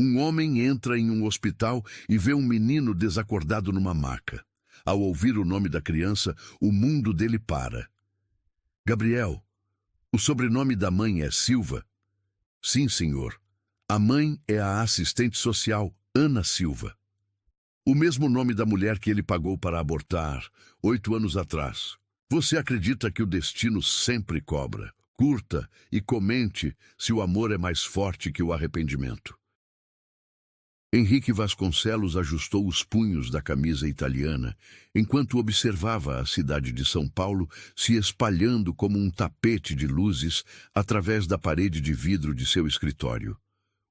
Um homem entra em um hospital e vê um menino desacordado numa maca. Ao ouvir o nome da criança, o mundo dele para. Gabriel, o sobrenome da mãe é Silva? Sim, senhor. A mãe é a assistente social, Ana Silva. O mesmo nome da mulher que ele pagou para abortar 8 anos atrás. Você acredita que o destino sempre cobra? Curta e comente se o amor é mais forte que o arrependimento. Henrique Vasconcelos ajustou os punhos da camisa italiana, enquanto observava a cidade de São Paulo se espalhando como um tapete de luzes através da parede de vidro de seu escritório.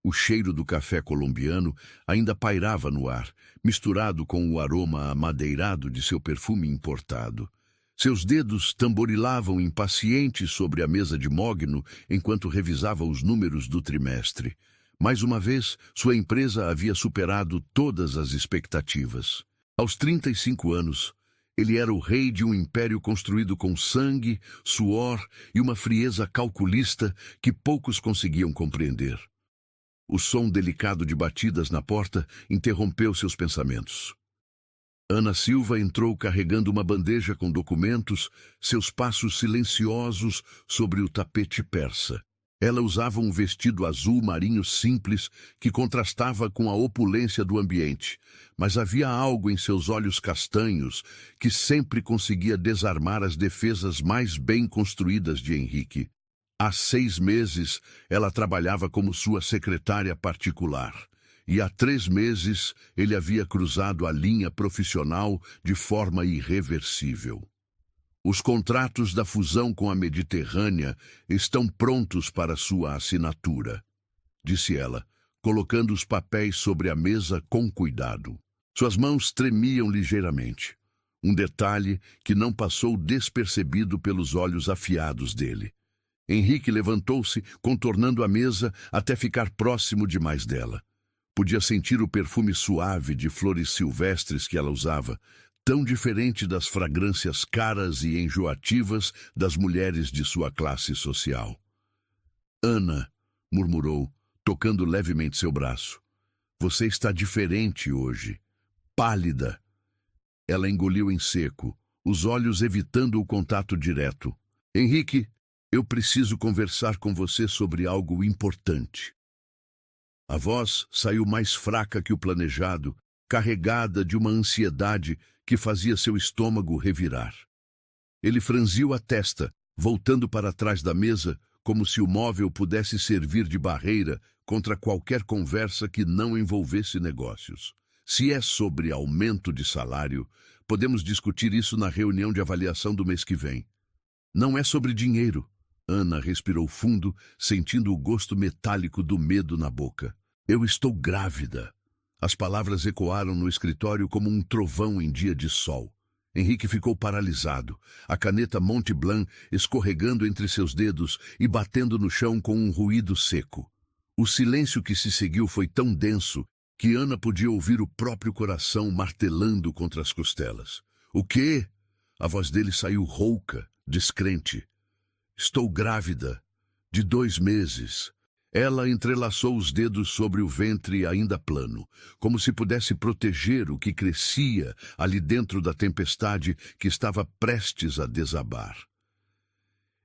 O cheiro do café colombiano ainda pairava no ar, misturado com o aroma amadeirado de seu perfume importado. Seus dedos tamborilavam impacientes sobre a mesa de mogno enquanto revisava os números do trimestre. Mais uma vez, sua empresa havia superado todas as expectativas. Aos 35 anos, ele era o rei de um império construído com sangue, suor e uma frieza calculista que poucos conseguiam compreender. O som delicado de batidas na porta interrompeu seus pensamentos. Ana Silva entrou carregando uma bandeja com documentos, seus passos silenciosos sobre o tapete persa. Ela usava um vestido azul marinho simples que contrastava com a opulência do ambiente, mas havia algo em seus olhos castanhos que sempre conseguia desarmar as defesas mais bem construídas de Henrique. Há 6 meses, ela trabalhava como sua secretária particular, e há 3 meses ele havia cruzado a linha profissional de forma irreversível. Os contratos da fusão com a Mediterrânea estão prontos para sua assinatura, disse ela, colocando os papéis sobre a mesa com cuidado. Suas mãos tremiam ligeiramente, um detalhe que não passou despercebido pelos olhos afiados dele. Henrique levantou-se, contornando a mesa até ficar próximo demais dela. Podia sentir o perfume suave de flores silvestres que ela usava, tão diferente das fragrâncias caras e enjoativas das mulheres de sua classe social. Ana, murmurou, tocando levemente seu braço. Você está diferente hoje. Pálida. Ela engoliu em seco, os olhos evitando o contato direto. Henrique, eu preciso conversar com você sobre algo importante. A voz saiu mais fraca que o planejado, carregada de uma ansiedade que fazia seu estômago revirar. Ele franziu a testa, voltando para trás da mesa, como se o móvel pudesse servir de barreira contra qualquer conversa que não envolvesse negócios. Se é sobre aumento de salário, podemos discutir isso na reunião de avaliação do mês que vem. Não é sobre dinheiro. Ana respirou fundo, sentindo o gosto metálico do medo na boca. Eu estou grávida. As palavras ecoaram no escritório como um trovão em dia de sol. Henrique ficou paralisado, a caneta Mont Blanc escorregando entre seus dedos e batendo no chão com um ruído seco. O silêncio que se seguiu foi tão denso que Ana podia ouvir o próprio coração martelando contra as costelas. O quê? A voz dele saiu rouca, descrente. Estou grávida, de 2 meses. Ela entrelaçou os dedos sobre o ventre ainda plano, como se pudesse proteger o que crescia ali dentro da tempestade que estava prestes a desabar.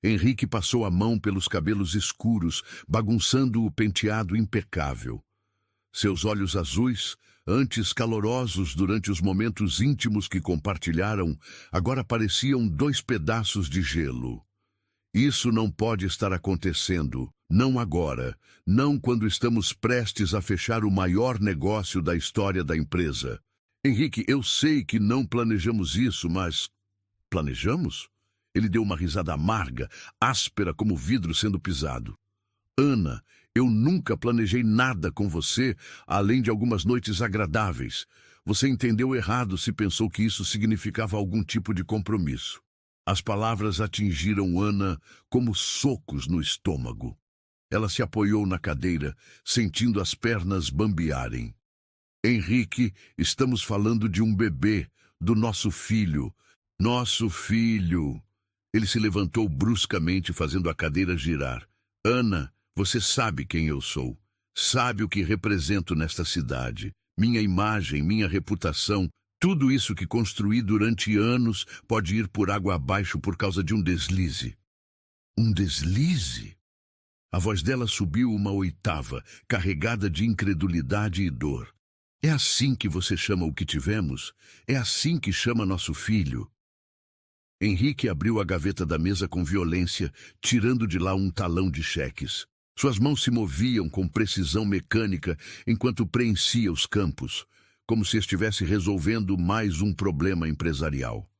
Henrique passou a mão pelos cabelos escuros, bagunçando o penteado impecável. Seus olhos azuis, antes calorosos durante os momentos íntimos que compartilharam, agora pareciam 2 pedaços de gelo. Isso não pode estar acontecendo, não agora, não quando estamos prestes a fechar o maior negócio da história da empresa. Henrique, eu sei que não planejamos isso, mas... Planejamos? Ele deu uma risada amarga, áspera como vidro sendo pisado. Ana, eu nunca planejei nada com você, além de algumas noites agradáveis. Você entendeu errado se pensou que isso significava algum tipo de compromisso. As palavras atingiram Ana como socos no estômago. Ela se apoiou na cadeira, sentindo as pernas bambearem. Henrique, estamos falando de um bebê, do nosso filho. Nosso filho. Ele se levantou bruscamente, fazendo a cadeira girar. Ana, você sabe quem eu sou. Sabe o que represento nesta cidade. Minha imagem, minha reputação, tudo isso que construí durante anos pode ir por água abaixo por causa de um deslize. Um deslize? A voz dela subiu uma oitava, carregada de incredulidade e dor. É assim que você chama o que tivemos? É assim que chama nosso filho? Henrique abriu a gaveta da mesa com violência, tirando de lá um talão de cheques. Suas mãos se moviam com precisão mecânica enquanto preenchia os campos, como se estivesse resolvendo mais um problema empresarial.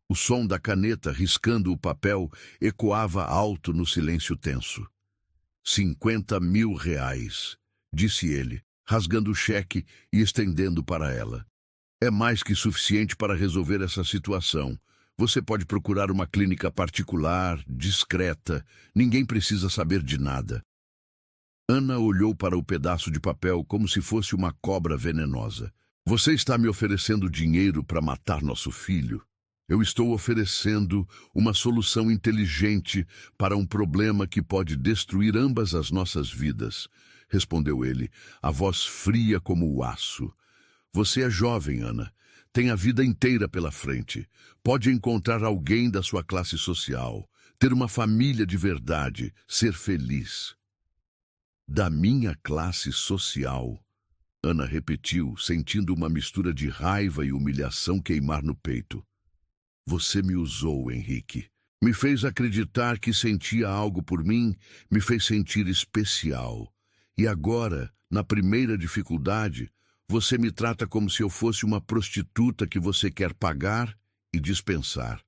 O som da caneta riscando o papel ecoava alto no silêncio tenso. 50 mil reais, disse ele, rasgando o cheque e estendendo para ela. É mais que suficiente para resolver essa situação. Você pode procurar uma clínica particular, discreta. Ninguém precisa saber de nada. Ana olhou para o pedaço de papel como se fosse uma cobra venenosa. Você está me oferecendo dinheiro para matar nosso filho? Eu estou oferecendo uma solução inteligente para um problema que pode destruir ambas as nossas vidas, respondeu ele, a voz fria como o aço. Você é jovem, Ana. Tem a vida inteira pela frente. Pode encontrar alguém da sua classe social, ter uma família de verdade, ser feliz. Da minha classe social, Ana repetiu, sentindo uma mistura de raiva e humilhação queimar no peito. Você me usou, Henrique. Me fez acreditar que sentia algo por mim, me fez sentir especial. E agora, na primeira dificuldade, você me trata como se eu fosse uma prostituta que você quer pagar e dispensar.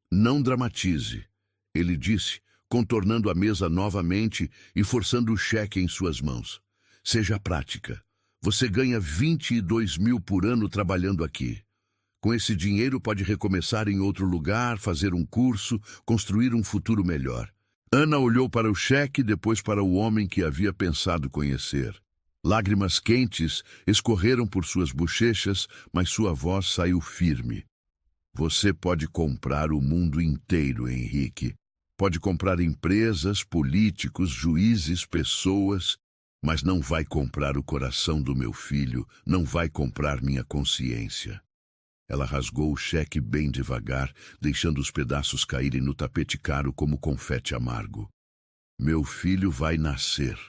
Não dramatize, ele disse, contornando a mesa novamente e forçando o cheque em suas mãos. Seja prática. Você ganha 22 mil por ano trabalhando aqui. Com esse dinheiro pode recomeçar em outro lugar, fazer um curso, construir um futuro melhor. Ana olhou para o cheque, depois para o homem que havia pensado conhecer. Lágrimas quentes escorreram por suas bochechas, mas sua voz saiu firme. Você pode comprar o mundo inteiro, Henrique. Pode comprar empresas, políticos, juízes, pessoas, mas não vai comprar o coração do meu filho, não vai comprar minha consciência. Ela rasgou o cheque bem devagar, deixando os pedaços caírem no tapete caro como confete amargo. Meu filho vai nascer.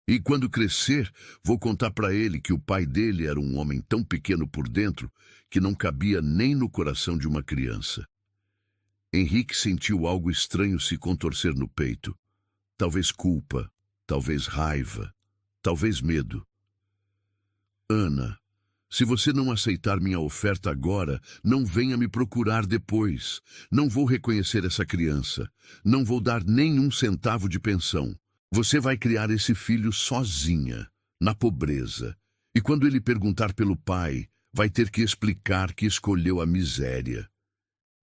E quando crescer, vou contar para ele que o pai dele era um homem tão pequeno por dentro que não cabia nem no coração de uma criança. Henrique sentiu algo estranho se contorcer no peito. Talvez culpa, talvez raiva, talvez medo. Ana, se você não aceitar minha oferta agora, não venha me procurar depois. Não vou reconhecer essa criança. Não vou dar nem um centavo de pensão. Você vai criar esse filho sozinha, na pobreza. E quando ele perguntar pelo pai, vai ter que explicar que escolheu a miséria.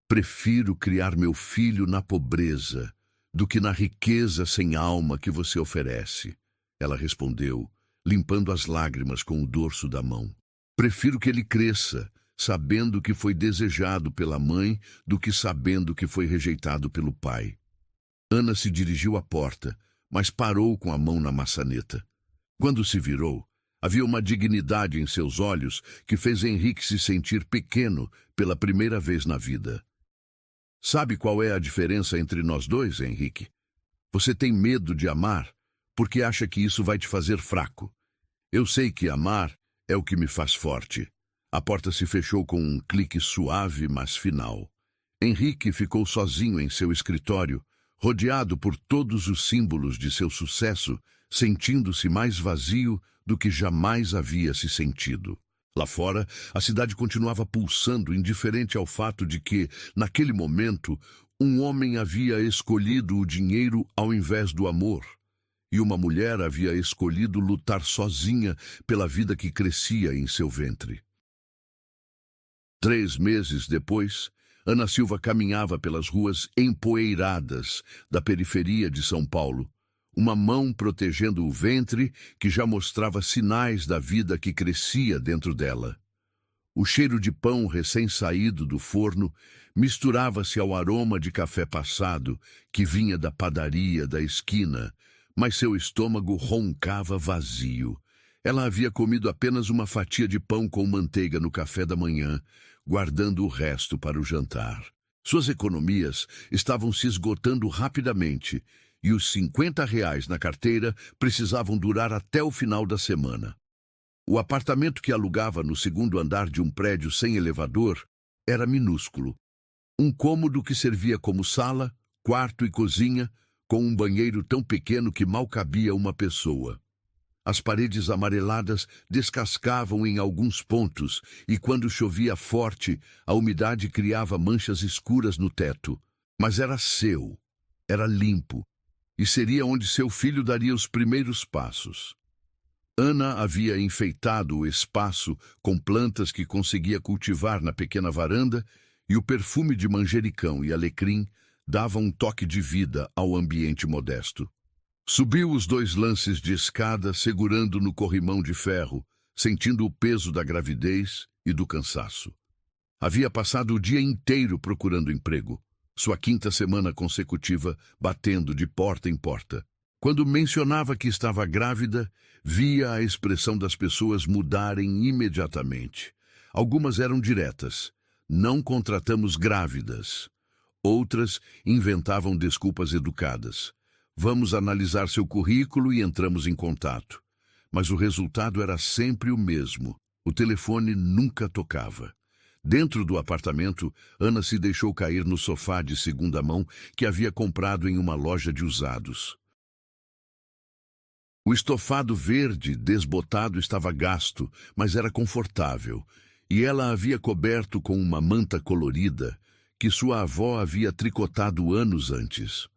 Prefiro criar meu filho na pobreza do que na riqueza sem alma que você oferece. Ela respondeu, limpando as lágrimas com o dorso da mão. Prefiro que ele cresça, sabendo que foi desejado pela mãe, do que sabendo que foi rejeitado pelo pai. Ana se dirigiu à porta, mas parou com a mão na maçaneta. Quando se virou, havia uma dignidade em seus olhos que fez Henrique se sentir pequeno pela primeira vez na vida. Sabe qual é a diferença entre nós dois, Henrique? Você tem medo de amar porque acha que isso vai te fazer fraco. Eu sei que amar é o que me faz forte. A porta se fechou com um clique suave, mas final. Henrique ficou sozinho em seu escritório, rodeado por todos os símbolos de seu sucesso, sentindo-se mais vazio do que jamais havia se sentido. Lá fora, a cidade continuava pulsando, indiferente ao fato de que, naquele momento, um homem havia escolhido o dinheiro ao invés do amor, e uma mulher havia escolhido lutar sozinha pela vida que crescia em seu ventre. 3 meses depois, Ana Silva caminhava pelas ruas empoeiradas da periferia de São Paulo, uma mão protegendo o ventre que já mostrava sinais da vida que crescia dentro dela. O cheiro de pão recém-saído do forno misturava-se ao aroma de café passado que vinha da padaria da esquina, mas seu estômago roncava vazio. Ela havia comido apenas uma fatia de pão com manteiga no café da manhã, guardando o resto para o jantar. Suas economias estavam se esgotando rapidamente e os R$ 50 na carteira precisavam durar até o final da semana. O apartamento que alugava no segundo andar de um prédio sem elevador era minúsculo. Um cômodo que servia como sala, quarto e cozinha, com um banheiro tão pequeno que mal cabia uma pessoa. As paredes amareladas descascavam em alguns pontos e, quando chovia forte, a umidade criava manchas escuras no teto. Mas era seu, era limpo, e seria onde seu filho daria os primeiros passos. Ana havia enfeitado o espaço com plantas que conseguia cultivar na pequena varanda, e o perfume de manjericão e alecrim dava um toque de vida ao ambiente modesto. Subiu os 2 lances de escada, segurando no corrimão de ferro, sentindo o peso da gravidez e do cansaço. Havia passado o dia inteiro procurando emprego, sua 5ª semana consecutiva batendo de porta em porta. Quando mencionava que estava grávida, via a expressão das pessoas mudarem imediatamente. Algumas eram diretas: não contratamos grávidas. Outras inventavam desculpas educadas: vamos analisar seu currículo e entramos em contato. Mas o resultado era sempre o mesmo. O telefone nunca tocava. Dentro do apartamento, Ana se deixou cair no sofá de segunda mão que havia comprado em uma loja de usados. O estofado verde desbotado estava gasto, mas era confortável, e ela havia coberto com uma manta colorida que sua avó havia tricotado anos antes.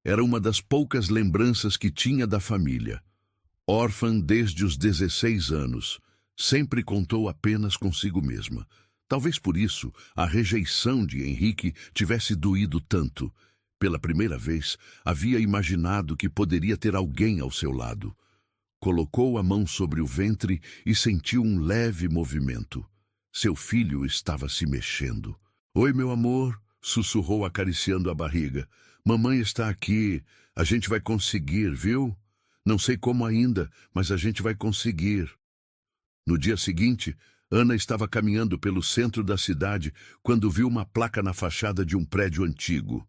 Era uma das poucas lembranças que tinha da família. Órfã desde os 16 anos, sempre contou apenas consigo mesma. Talvez por isso a rejeição de Henrique tivesse doído tanto. Pela primeira vez, havia imaginado que poderia ter alguém ao seu lado. Colocou a mão sobre o ventre e sentiu um leve movimento. Seu filho estava se mexendo. "Oi, meu amor", sussurrou acariciando a barriga. "Mamãe está aqui. A gente vai conseguir, viu? Não sei como ainda, mas a gente vai conseguir." No dia seguinte, Ana estava caminhando pelo centro da cidade quando viu uma placa na fachada de um prédio antigo.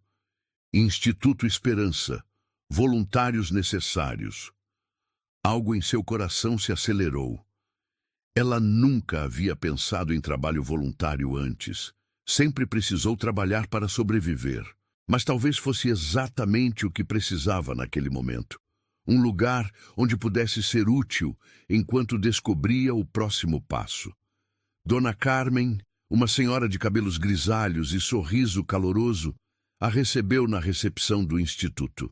Instituto Esperança. Voluntários necessários. Algo em seu coração se acelerou. Ela nunca havia pensado em trabalho voluntário antes. Sempre precisou trabalhar para sobreviver. Mas talvez fosse exatamente o que precisava naquele momento. Um lugar onde pudesse ser útil enquanto descobria o próximo passo. Dona Carmen, uma senhora de cabelos grisalhos e sorriso caloroso, a recebeu na recepção do instituto.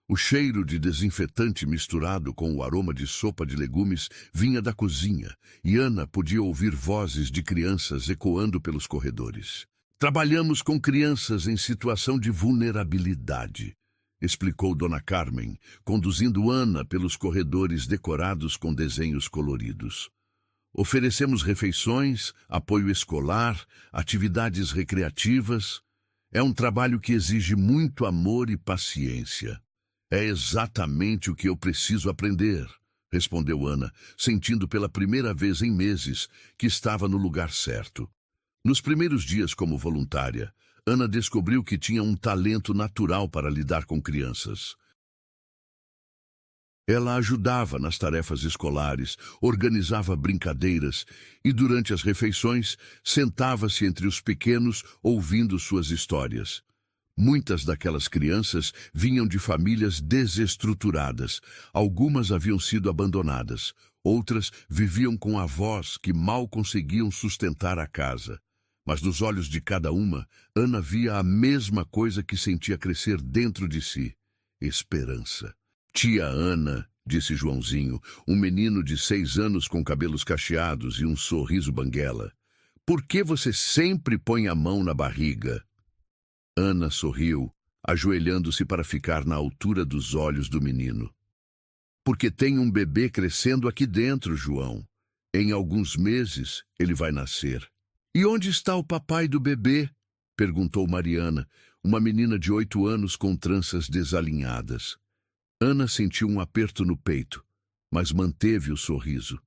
O cheiro de desinfetante misturado com o aroma de sopa de legumes vinha da cozinha, e Ana podia ouvir vozes de crianças ecoando pelos corredores. "Trabalhamos com crianças em situação de vulnerabilidade", explicou Dona Carmen, conduzindo Ana pelos corredores decorados com desenhos coloridos. "Oferecemos refeições, apoio escolar, atividades recreativas. É um trabalho que exige muito amor e paciência." "É exatamente o que eu preciso aprender", respondeu Ana, sentindo pela primeira vez em meses que estava no lugar certo. Nos primeiros dias como voluntária, Ana descobriu que tinha um talento natural para lidar com crianças. Ela ajudava nas tarefas escolares, organizava brincadeiras e, durante as refeições, sentava-se entre os pequenos ouvindo suas histórias. Muitas daquelas crianças vinham de famílias desestruturadas. Algumas haviam sido abandonadas. Outras viviam com avós que mal conseguiam sustentar a casa. Mas nos olhos de cada uma, Ana via a mesma coisa que sentia crescer dentro de si: esperança. "Tia Ana", disse Joãozinho, um menino de 6 anos com cabelos cacheados e um sorriso banguela, "por que você sempre põe a mão na barriga?" Ana sorriu, ajoelhando-se para ficar na altura dos olhos do menino. "Porque tem um bebê crescendo aqui dentro, João. Em alguns meses ele vai nascer." "E onde está o papai do bebê?" perguntou Mariana, uma menina de 8 anos com tranças desalinhadas. Ana sentiu um aperto no peito, mas manteve o sorriso.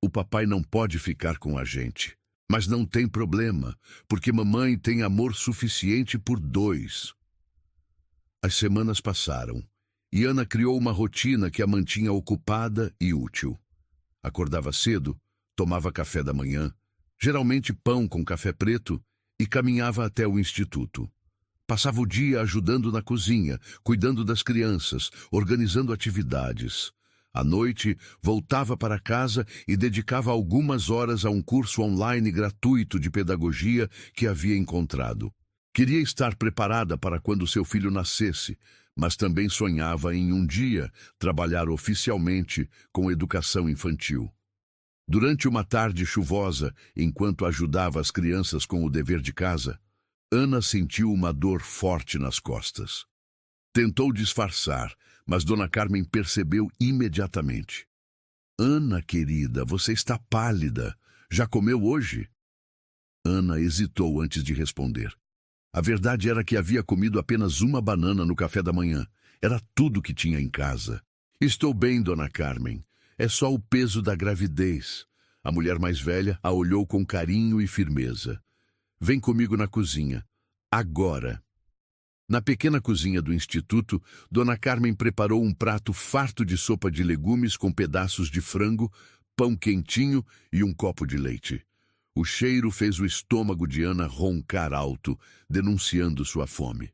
O papai não pode ficar com a gente. Mas não tem problema, porque mamãe tem amor suficiente por dois. As semanas passaram, e Ana criou uma rotina que a mantinha ocupada e útil. Acordava cedo, tomava café da manhã, geralmente pão com café preto, e caminhava até o instituto. Passava o dia ajudando na cozinha, cuidando das crianças, organizando atividades. À noite, voltava para casa e dedicava algumas horas a um curso online gratuito de pedagogia que havia encontrado. Queria estar preparada para quando seu filho nascesse, mas também sonhava em um dia trabalhar oficialmente com educação infantil. Durante uma tarde chuvosa, enquanto ajudava as crianças com o dever de casa, Ana sentiu uma dor forte nas costas. Tentou disfarçar, mas Dona Carmen percebeu imediatamente. Ana, querida, você está pálida. Já comeu hoje? Ana hesitou antes de responder. A verdade era que havia comido apenas uma banana no café da manhã. Era tudo que tinha em casa. Estou bem, Dona Carmen. É só o peso da gravidez. A mulher mais velha a olhou com carinho e firmeza. Vem comigo na cozinha. Agora. Na pequena cozinha do instituto, Dona Carmen preparou um prato farto de sopa de legumes com pedaços de frango, pão quentinho e um copo de leite. O cheiro fez o estômago de Ana roncar alto, denunciando sua fome.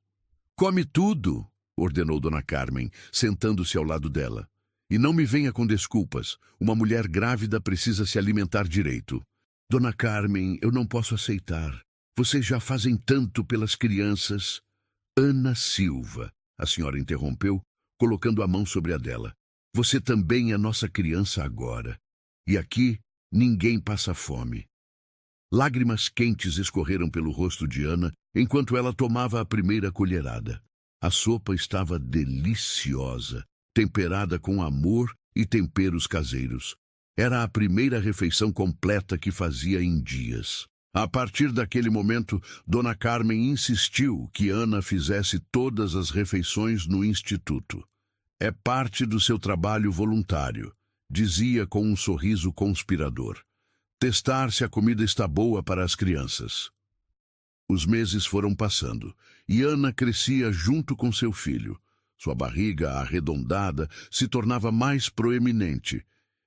Come tudo, ordenou Dona Carmen, sentando-se ao lado dela. E não me venha com desculpas. Uma mulher grávida precisa se alimentar direito. Dona Carmen, eu não posso aceitar. Vocês já fazem tanto pelas crianças. Ana Silva, a senhora interrompeu, colocando a mão sobre a dela. Você também é nossa criança agora. E aqui ninguém passa fome. Lágrimas quentes escorreram pelo rosto de Ana enquanto ela tomava a primeira colherada. A sopa estava deliciosa, temperada com amor e temperos caseiros. Era a primeira refeição completa que fazia em dias. A partir daquele momento, Dona Carmen insistiu que Ana fizesse todas as refeições no instituto. É parte do seu trabalho voluntário, dizia com um sorriso conspirador. Testar se a comida está boa para as crianças. Os meses foram passando, e Ana crescia junto com seu filho. Sua barriga arredondada se tornava mais proeminente,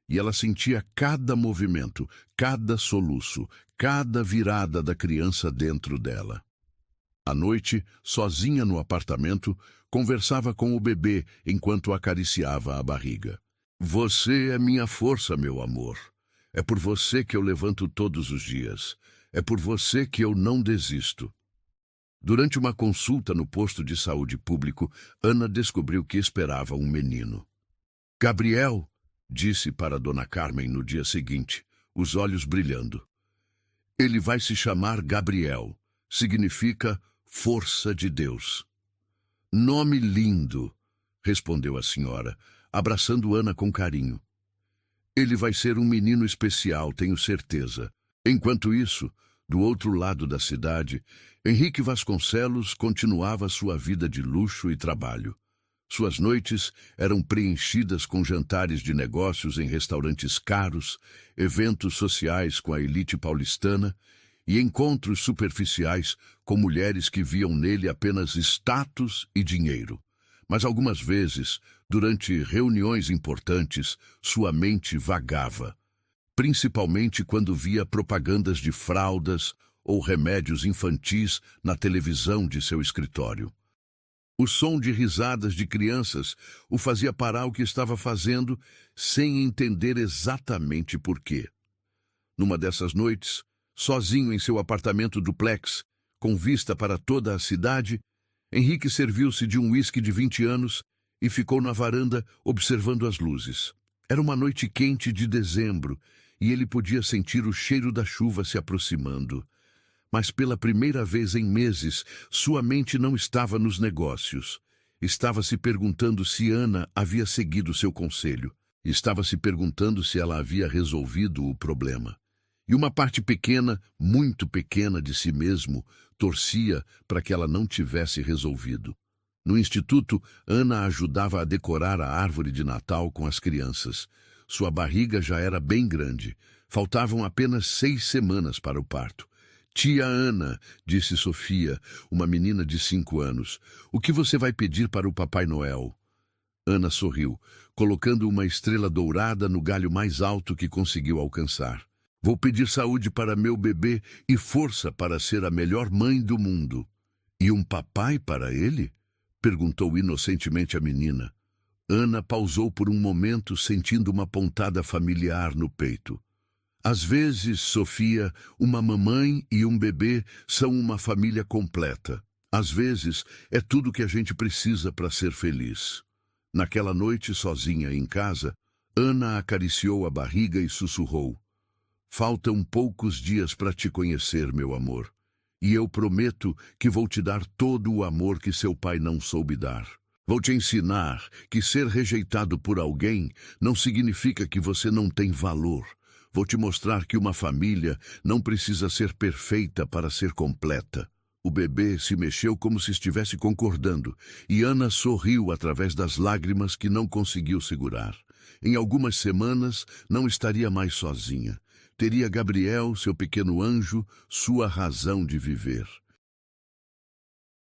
e ela sentia cada movimento, cada soluço, cada virada da criança dentro dela. À noite, sozinha no apartamento, conversava com o bebê enquanto acariciava a barriga. Você é minha força, meu amor. É por você que eu levanto todos os dias. É por você que eu não desisto. Durante uma consulta no posto de saúde público, Ana descobriu que esperava um menino. Gabriel, disse para Dona Carmen no dia seguinte, os olhos brilhando. Ele vai se chamar Gabriel. Significa força de Deus. Nome lindo, respondeu a senhora, abraçando Ana com carinho. Ele vai ser um menino especial, tenho certeza. Enquanto isso, do outro lado da cidade, Henrique Vasconcelos continuava sua vida de luxo e trabalho. Suas noites eram preenchidas com jantares de negócios em restaurantes caros, eventos sociais com a elite paulistana e encontros superficiais com mulheres que viam nele apenas status e dinheiro. Mas algumas vezes, durante reuniões importantes, sua mente vagava, principalmente quando via propagandas de fraldas ou remédios infantis na televisão de seu escritório. O som de risadas de crianças o fazia parar o que estava fazendo sem entender exatamente por quê. Numa dessas noites, sozinho em seu apartamento duplex, com vista para toda a cidade, Henrique serviu-se de um uísque de 20 anos e ficou na varanda observando as luzes. Era uma noite quente de dezembro e ele podia sentir o cheiro da chuva se aproximando. Mas pela primeira vez em meses, sua mente não estava nos negócios. Estava se perguntando se Ana havia seguido seu conselho. Estava se perguntando se ela havia resolvido o problema. E uma parte pequena, muito pequena de si mesmo, torcia para que ela não tivesse resolvido. No instituto, Ana ajudava a decorar a árvore de Natal com as crianças. Sua barriga já era bem grande. Faltavam apenas 6 semanas para o parto. Tia Ana, disse Sofia, uma menina de 5 anos, o que você vai pedir para o Papai Noel? Ana sorriu, colocando uma estrela dourada no galho mais alto que conseguiu alcançar. Vou pedir saúde para meu bebê e força para ser a melhor mãe do mundo. E um papai para ele? Perguntou inocentemente a menina. Ana pausou por um momento, sentindo uma pontada familiar no peito. Às vezes, Sofia, uma mamãe e um bebê são uma família completa. Às vezes, é tudo que a gente precisa para ser feliz. Naquela noite, sozinha em casa, Ana acariciou a barriga e sussurrou: faltam poucos dias para te conhecer, meu amor. E eu prometo que vou te dar todo o amor que seu pai não soube dar. Vou te ensinar que ser rejeitado por alguém não significa que você não tem valor. Vou te mostrar que uma família não precisa ser perfeita para ser completa. O bebê se mexeu como se estivesse concordando, e Ana sorriu através das lágrimas que não conseguiu segurar. Em algumas semanas, não estaria mais sozinha. Teria Gabriel, seu pequeno anjo, sua razão de viver.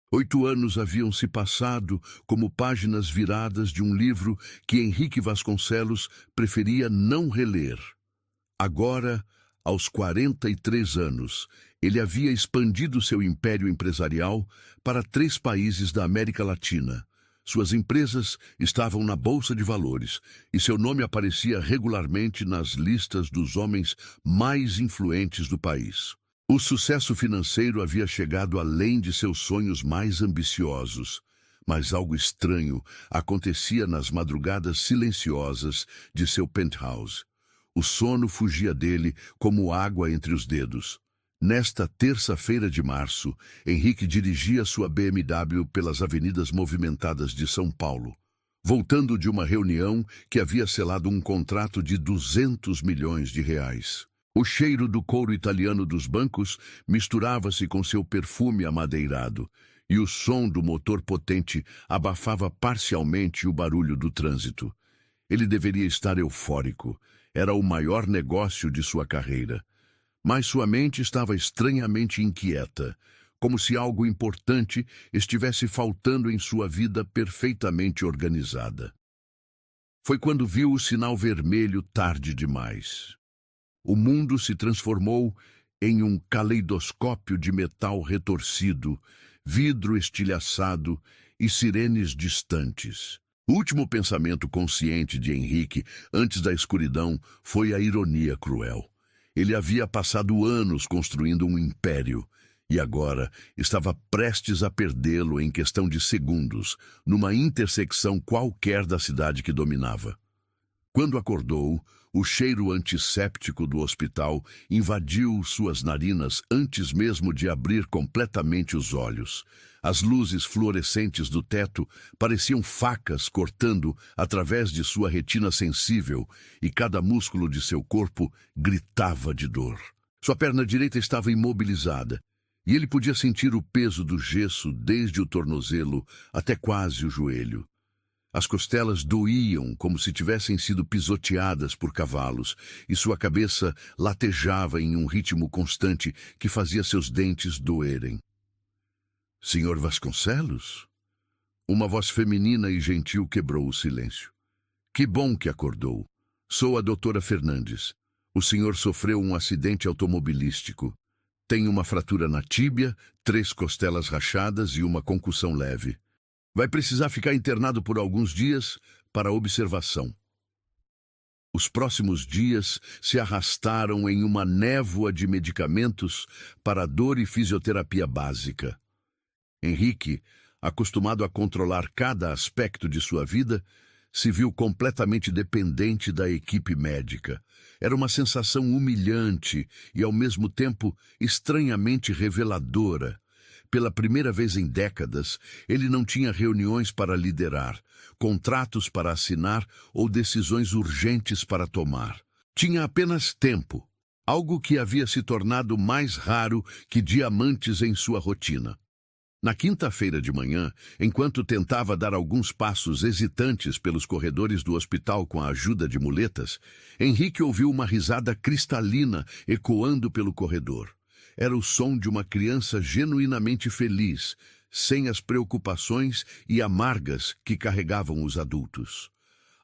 8 anos haviam se passado como páginas viradas de um livro que Henrique Vasconcelos preferia não reler. Agora, aos 43 anos, ele havia expandido seu império empresarial para 3 países da América Latina. Suas empresas estavam na Bolsa de Valores e seu nome aparecia regularmente nas listas dos homens mais influentes do país. O sucesso financeiro havia chegado além de seus sonhos mais ambiciosos, mas algo estranho acontecia nas madrugadas silenciosas de seu penthouse. O sono fugia dele como água entre os dedos. Nesta terça-feira de março, Henrique dirigia sua BMW pelas avenidas movimentadas de São Paulo, voltando de uma reunião que havia selado um contrato de 200 milhões de reais. O cheiro do couro italiano dos bancos misturava-se com seu perfume amadeirado, e o som do motor potente abafava parcialmente o barulho do trânsito. Ele deveria estar eufórico. Era o maior negócio de sua carreira. Mas sua mente estava estranhamente inquieta, como se algo importante estivesse faltando em sua vida perfeitamente organizada. Foi quando viu o sinal vermelho tarde demais. O mundo se transformou em um caleidoscópio de metal retorcido, vidro estilhaçado e sirenes distantes. O último pensamento consciente de Henrique, antes da escuridão, foi a ironia cruel. Ele havia passado anos construindo um império e agora estava prestes a perdê-lo em questão de segundos, numa intersecção qualquer da cidade que dominava. Quando acordou, o cheiro antisséptico do hospital invadiu suas narinas antes mesmo de abrir completamente os olhos. As luzes fluorescentes do teto pareciam facas cortando através de sua retina sensível e cada músculo de seu corpo gritava de dor. Sua perna direita estava imobilizada e ele podia sentir o peso do gesso desde o tornozelo até quase o joelho. As costelas doíam como se tivessem sido pisoteadas por cavalos, e sua cabeça latejava em um ritmo constante que fazia seus dentes doerem. Senhor Vasconcelos? Uma voz feminina e gentil quebrou o silêncio. Que bom que acordou. Sou a doutora Fernandes. O senhor sofreu um acidente automobilístico. Tem uma fratura na tíbia, 3 costelas rachadas e uma concussão leve. Vai precisar ficar internado por alguns dias para observação. Os próximos dias se arrastaram em uma névoa de medicamentos para dor e fisioterapia básica. Henrique, acostumado a controlar cada aspecto de sua vida, se viu completamente dependente da equipe médica. Era uma sensação humilhante e, ao mesmo tempo, estranhamente reveladora. Pela primeira vez em décadas, ele não tinha reuniões para liderar, contratos para assinar ou decisões urgentes para tomar. Tinha apenas tempo, algo que havia se tornado mais raro que diamantes em sua rotina. Na quinta-feira de manhã, enquanto tentava dar alguns passos hesitantes pelos corredores do hospital com a ajuda de muletas, Henrique ouviu uma risada cristalina ecoando pelo corredor. Era o som de uma criança genuinamente feliz, sem as preocupações e amargas que carregavam os adultos.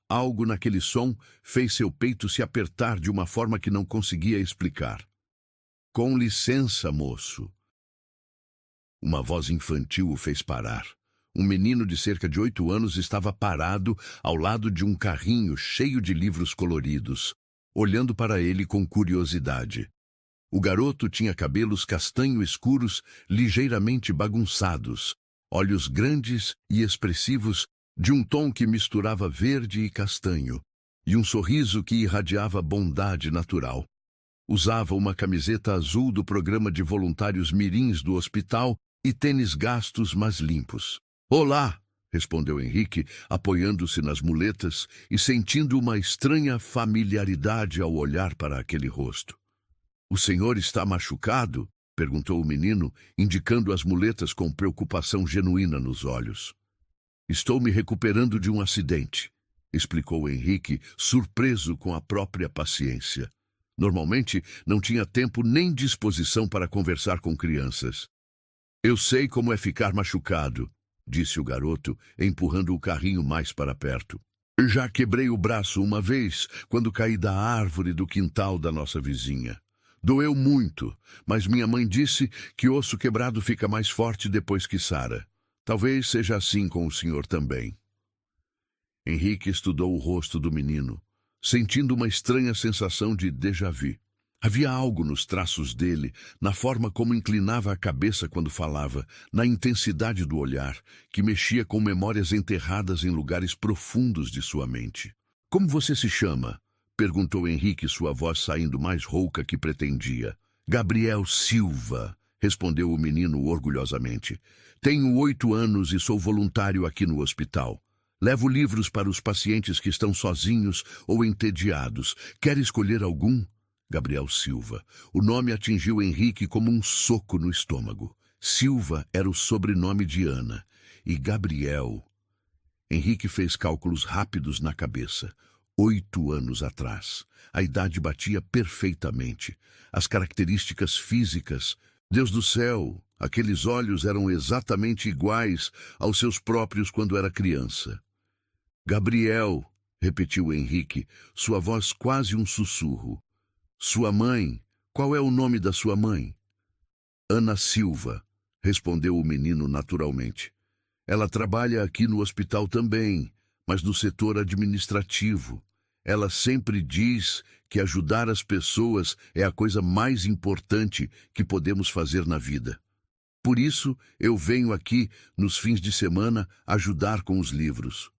Algo naquele som fez seu peito se apertar de uma forma que não conseguia explicar. "Com licença, moço." Uma voz infantil o fez parar. Um menino de cerca de 8 anos estava parado ao lado de um carrinho cheio de livros coloridos, olhando para ele com curiosidade. O garoto tinha cabelos castanho escuros, ligeiramente bagunçados, olhos grandes e expressivos, de um tom que misturava verde e castanho, e um sorriso que irradiava bondade natural. Usava uma camiseta azul do programa de voluntários mirins do hospital e tênis gastos, mas limpos. "Olá!" respondeu Henrique, apoiando-se nas muletas e sentindo uma estranha familiaridade ao olhar para aquele rosto. "O senhor está machucado?" perguntou o menino, indicando as muletas com preocupação genuína nos olhos. "Estou me recuperando de um acidente", explicou Henrique, surpreso com a própria paciência. Normalmente, não tinha tempo nem disposição para conversar com crianças. "Eu sei como é ficar machucado", disse o garoto, empurrando o carrinho mais para perto. "Já quebrei o braço uma vez, quando caí da árvore do quintal da nossa vizinha. Doeu muito, mas minha mãe disse que osso quebrado fica mais forte depois que sara. Talvez seja assim com o senhor também." Henrique estudou o rosto do menino, sentindo uma estranha sensação de déjà-vu. Havia algo nos traços dele, na forma como inclinava a cabeça quando falava, na intensidade do olhar, que mexia com memórias enterradas em lugares profundos de sua mente. "Como você se chama?" perguntou Henrique, sua voz saindo mais rouca que pretendia. "Gabriel Silva", respondeu o menino orgulhosamente. "Tenho 8 anos e sou voluntário aqui no hospital. Levo livros para os pacientes que estão sozinhos ou entediados. Quer escolher algum?" Gabriel Silva. O nome atingiu Henrique como um soco no estômago. Silva era o sobrenome de Ana. E Gabriel... Henrique fez cálculos rápidos na cabeça. 8 anos atrás. A idade batia perfeitamente. As características físicas... Deus do céu, aqueles olhos eram exatamente iguais aos seus próprios quando era criança. "Gabriel", repetiu Henrique, sua voz quase um sussurro. "Sua mãe? Qual é o nome da sua mãe?" "Ana Silva", respondeu o menino naturalmente. "Ela trabalha aqui no hospital também, mas no setor administrativo. Ela sempre diz que ajudar as pessoas é a coisa mais importante que podemos fazer na vida. Por isso, eu venho aqui, nos fins de semana, ajudar com os livros."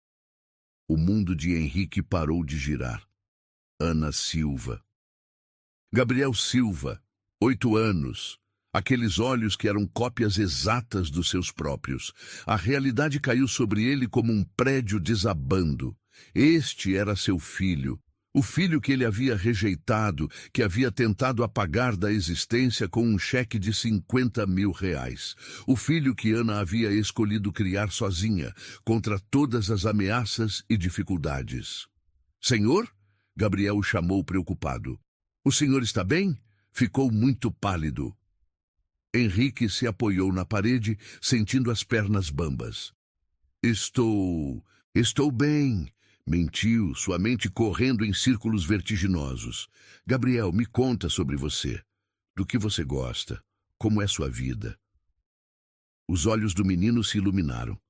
O mundo de Henrique parou de girar. Ana Silva. Gabriel Silva, 8 anos. Aqueles olhos que eram cópias exatas dos seus próprios. A realidade caiu sobre ele como um prédio desabando. Este era seu filho. O filho que ele havia rejeitado, que havia tentado apagar da existência com um cheque de 50 mil reais. O filho que Ana havia escolhido criar sozinha, contra todas as ameaças e dificuldades. "Senhor?" Gabriel o chamou preocupado. "O senhor está bem?" Ficou muito pálido. Henrique se apoiou na parede, sentindo as pernas bambas. Estou bem", mentiu, sua mente correndo em círculos vertiginosos. "Gabriel, me conta sobre você. Do que você gosta? Como é sua vida?" Os olhos do menino se iluminaram.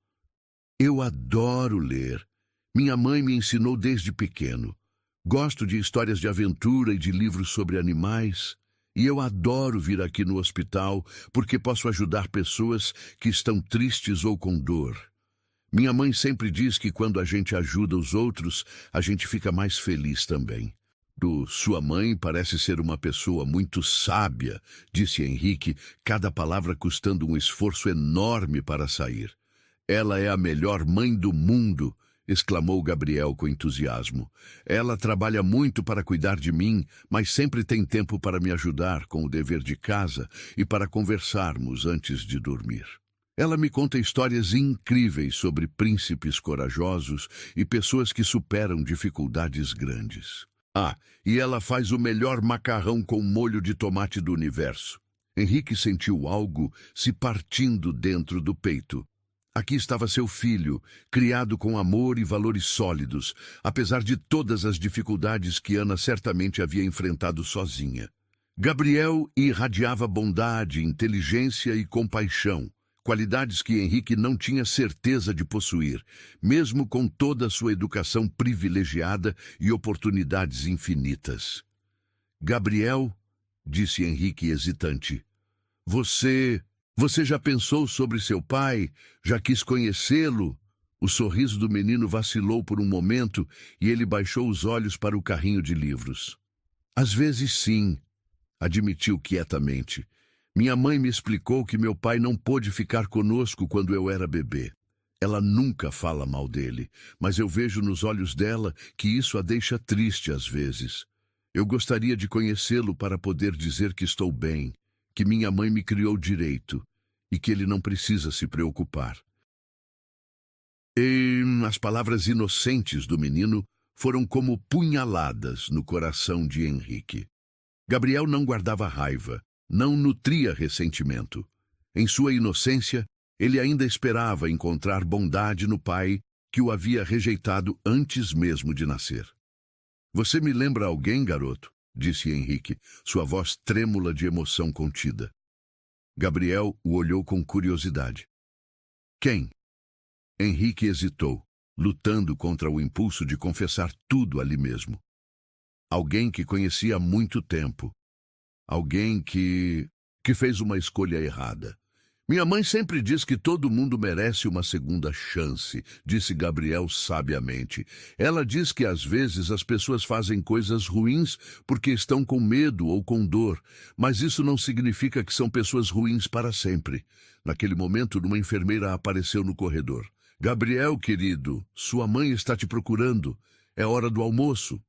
"Eu adoro ler. Minha mãe me ensinou desde pequeno. Gosto de histórias de aventura e de livros sobre animais. E eu adoro vir aqui no hospital porque posso ajudar pessoas que estão tristes ou com dor. Minha mãe sempre diz que quando a gente ajuda os outros, a gente fica mais feliz também." Sua mãe parece ser uma pessoa muito sábia", disse Henrique, cada palavra custando um esforço enorme para sair. "Ela é a melhor mãe do mundo", exclamou Gabriel com entusiasmo. "Ela trabalha muito para cuidar de mim, mas sempre tem tempo para me ajudar com o dever de casa e para conversarmos antes de dormir." Ela me conta histórias incríveis sobre príncipes corajosos e pessoas que superam dificuldades grandes. Ah, e ela faz o melhor macarrão com molho de tomate do universo. Henrique sentiu algo se partindo dentro do peito. Aqui estava seu filho, criado com amor e valores sólidos, apesar de todas as dificuldades que Ana certamente havia enfrentado sozinha. Gabriel irradiava bondade, inteligência e compaixão, qualidades que Henrique não tinha certeza de possuir, mesmo com toda a sua educação privilegiada e oportunidades infinitas. Gabriel, disse Henrique hesitante, Você já pensou sobre seu pai? Já quis conhecê-lo? O sorriso do menino vacilou por um momento e ele baixou os olhos para o carrinho de livros. Às vezes sim, admitiu quietamente. Minha mãe me explicou que meu pai não pôde ficar conosco quando eu era bebê. Ela nunca fala mal dele, mas eu vejo nos olhos dela que isso a deixa triste às vezes. Eu gostaria de conhecê-lo para poder dizer que estou bem, que minha mãe me criou direito e que ele não precisa se preocupar. E as palavras inocentes do menino foram como punhaladas no coração de Henrique. Gabriel não guardava raiva, não nutria ressentimento. Em sua inocência, ele ainda esperava encontrar bondade no pai que o havia rejeitado antes mesmo de nascer. Você me lembra alguém, garoto? Disse Henrique, sua voz trêmula de emoção contida. Gabriel o olhou com curiosidade. Quem? Henrique hesitou, lutando contra o impulso de confessar tudo ali mesmo. Alguém que conhecia há muito tempo. Alguém que fez uma escolha errada. Minha mãe sempre diz que todo mundo merece uma segunda chance, disse Gabriel sabiamente. Ela diz que às vezes as pessoas fazem coisas ruins porque estão com medo ou com dor, mas isso não significa que são pessoas ruins para sempre. Naquele momento, uma enfermeira apareceu no corredor. Gabriel, querido, sua mãe está te procurando. É hora do almoço.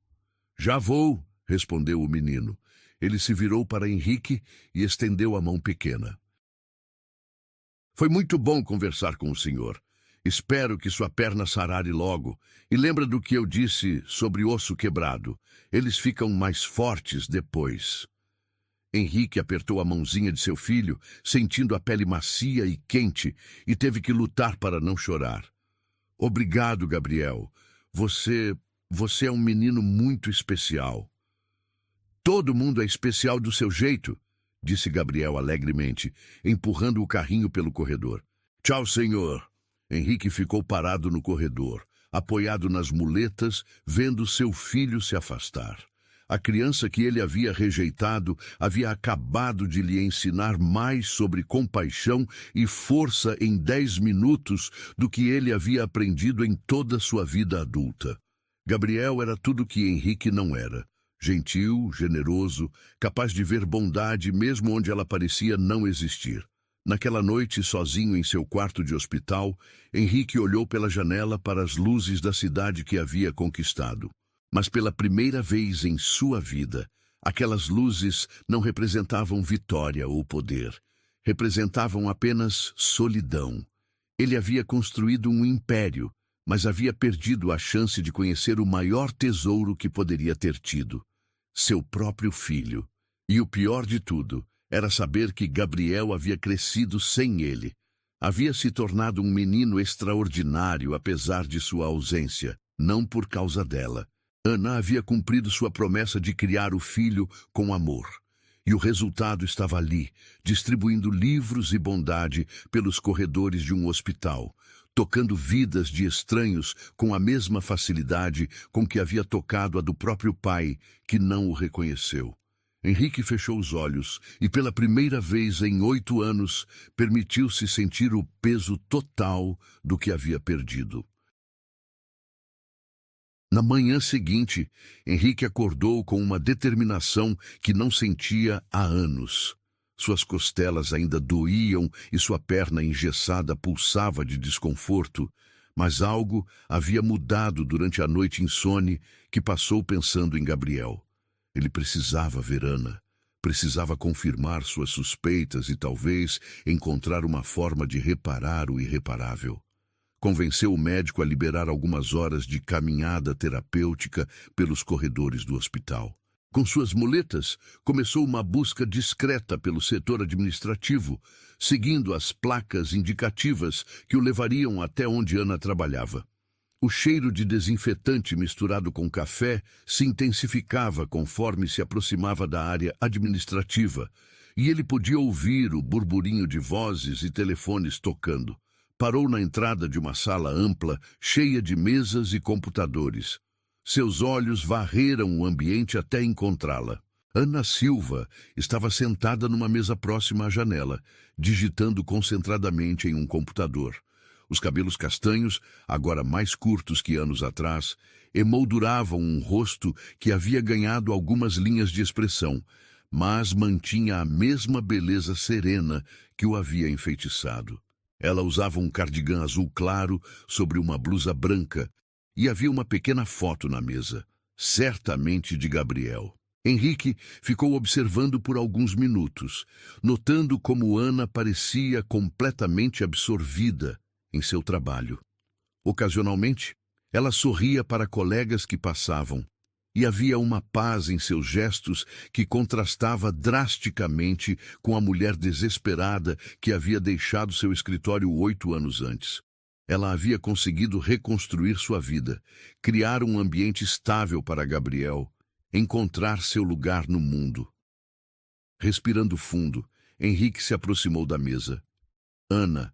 Já vou, respondeu o menino. Ele se virou para Henrique e estendeu a mão pequena. Foi muito bom conversar com o senhor. Espero que sua perna sarare logo. E lembra do que eu disse sobre osso quebrado. Eles ficam mais fortes depois. Henrique apertou a mãozinha de seu filho, sentindo a pele macia e quente, e teve que lutar para não chorar. Obrigado, Gabriel. Você é um menino muito especial. Todo mundo é especial do seu jeito, disse Gabriel alegremente, empurrando o carrinho pelo corredor. Tchau, senhor. Henrique ficou parado no corredor, apoiado nas muletas, vendo seu filho se afastar. A criança que ele havia rejeitado havia acabado de lhe ensinar mais sobre compaixão e força em 10 minutos do que ele havia aprendido em toda sua vida adulta. Gabriel era tudo que Henrique não era. Gentil, generoso, capaz de ver bondade mesmo onde ela parecia não existir. Naquela noite, sozinho em seu quarto de hospital, Henrique olhou pela janela para as luzes da cidade que havia conquistado. Mas pela primeira vez em sua vida, aquelas luzes não representavam vitória ou poder. Representavam apenas solidão. Ele havia construído um império, mas havia perdido a chance de conhecer o maior tesouro que poderia ter tido. Seu próprio filho. E o pior de tudo era saber que Gabriel havia crescido sem ele. Havia se tornado um menino extraordinário apesar de sua ausência, não por causa dela. Ana havia cumprido sua promessa de criar o filho com amor. E o resultado estava ali, distribuindo livros e bondade pelos corredores de um hospital, tocando vidas de estranhos com a mesma facilidade com que havia tocado a do próprio pai, que não o reconheceu. Henrique fechou os olhos e, pela primeira vez em 8 anos, permitiu-se sentir o peso total do que havia perdido. Na manhã seguinte, Henrique acordou com uma determinação que não sentia há anos. Suas costelas ainda doíam e sua perna engessada pulsava de desconforto, mas algo havia mudado durante a noite insone que passou pensando em Gabriel. Ele precisava ver Ana. Precisava confirmar suas suspeitas e talvez encontrar uma forma de reparar o irreparável. Convenceu o médico a liberar algumas horas de caminhada terapêutica pelos corredores do hospital. Com suas muletas, começou uma busca discreta pelo setor administrativo, seguindo as placas indicativas que o levariam até onde Ana trabalhava. O cheiro de desinfetante misturado com café se intensificava conforme se aproximava da área administrativa, e ele podia ouvir o burburinho de vozes e telefones tocando. Parou na entrada de uma sala ampla, cheia de mesas e computadores. Seus olhos varreram o ambiente até encontrá-la. Ana Silva estava sentada numa mesa próxima à janela, digitando concentradamente em um computador. Os cabelos castanhos, agora mais curtos que anos atrás, emolduravam um rosto que havia ganhado algumas linhas de expressão, mas mantinha a mesma beleza serena que o havia enfeitiçado. Ela usava um cardigã azul claro sobre uma blusa branca e havia uma pequena foto na mesa, certamente de Gabriel. Henrique ficou observando por alguns minutos, notando como Ana parecia completamente absorvida em seu trabalho. Ocasionalmente, ela sorria para colegas que passavam, e havia uma paz em seus gestos que contrastava drasticamente com a mulher desesperada que havia deixado seu escritório 8 anos antes. Ela havia conseguido reconstruir sua vida, criar um ambiente estável para Gabriel, encontrar seu lugar no mundo. Respirando fundo, Henrique se aproximou da mesa. Ana.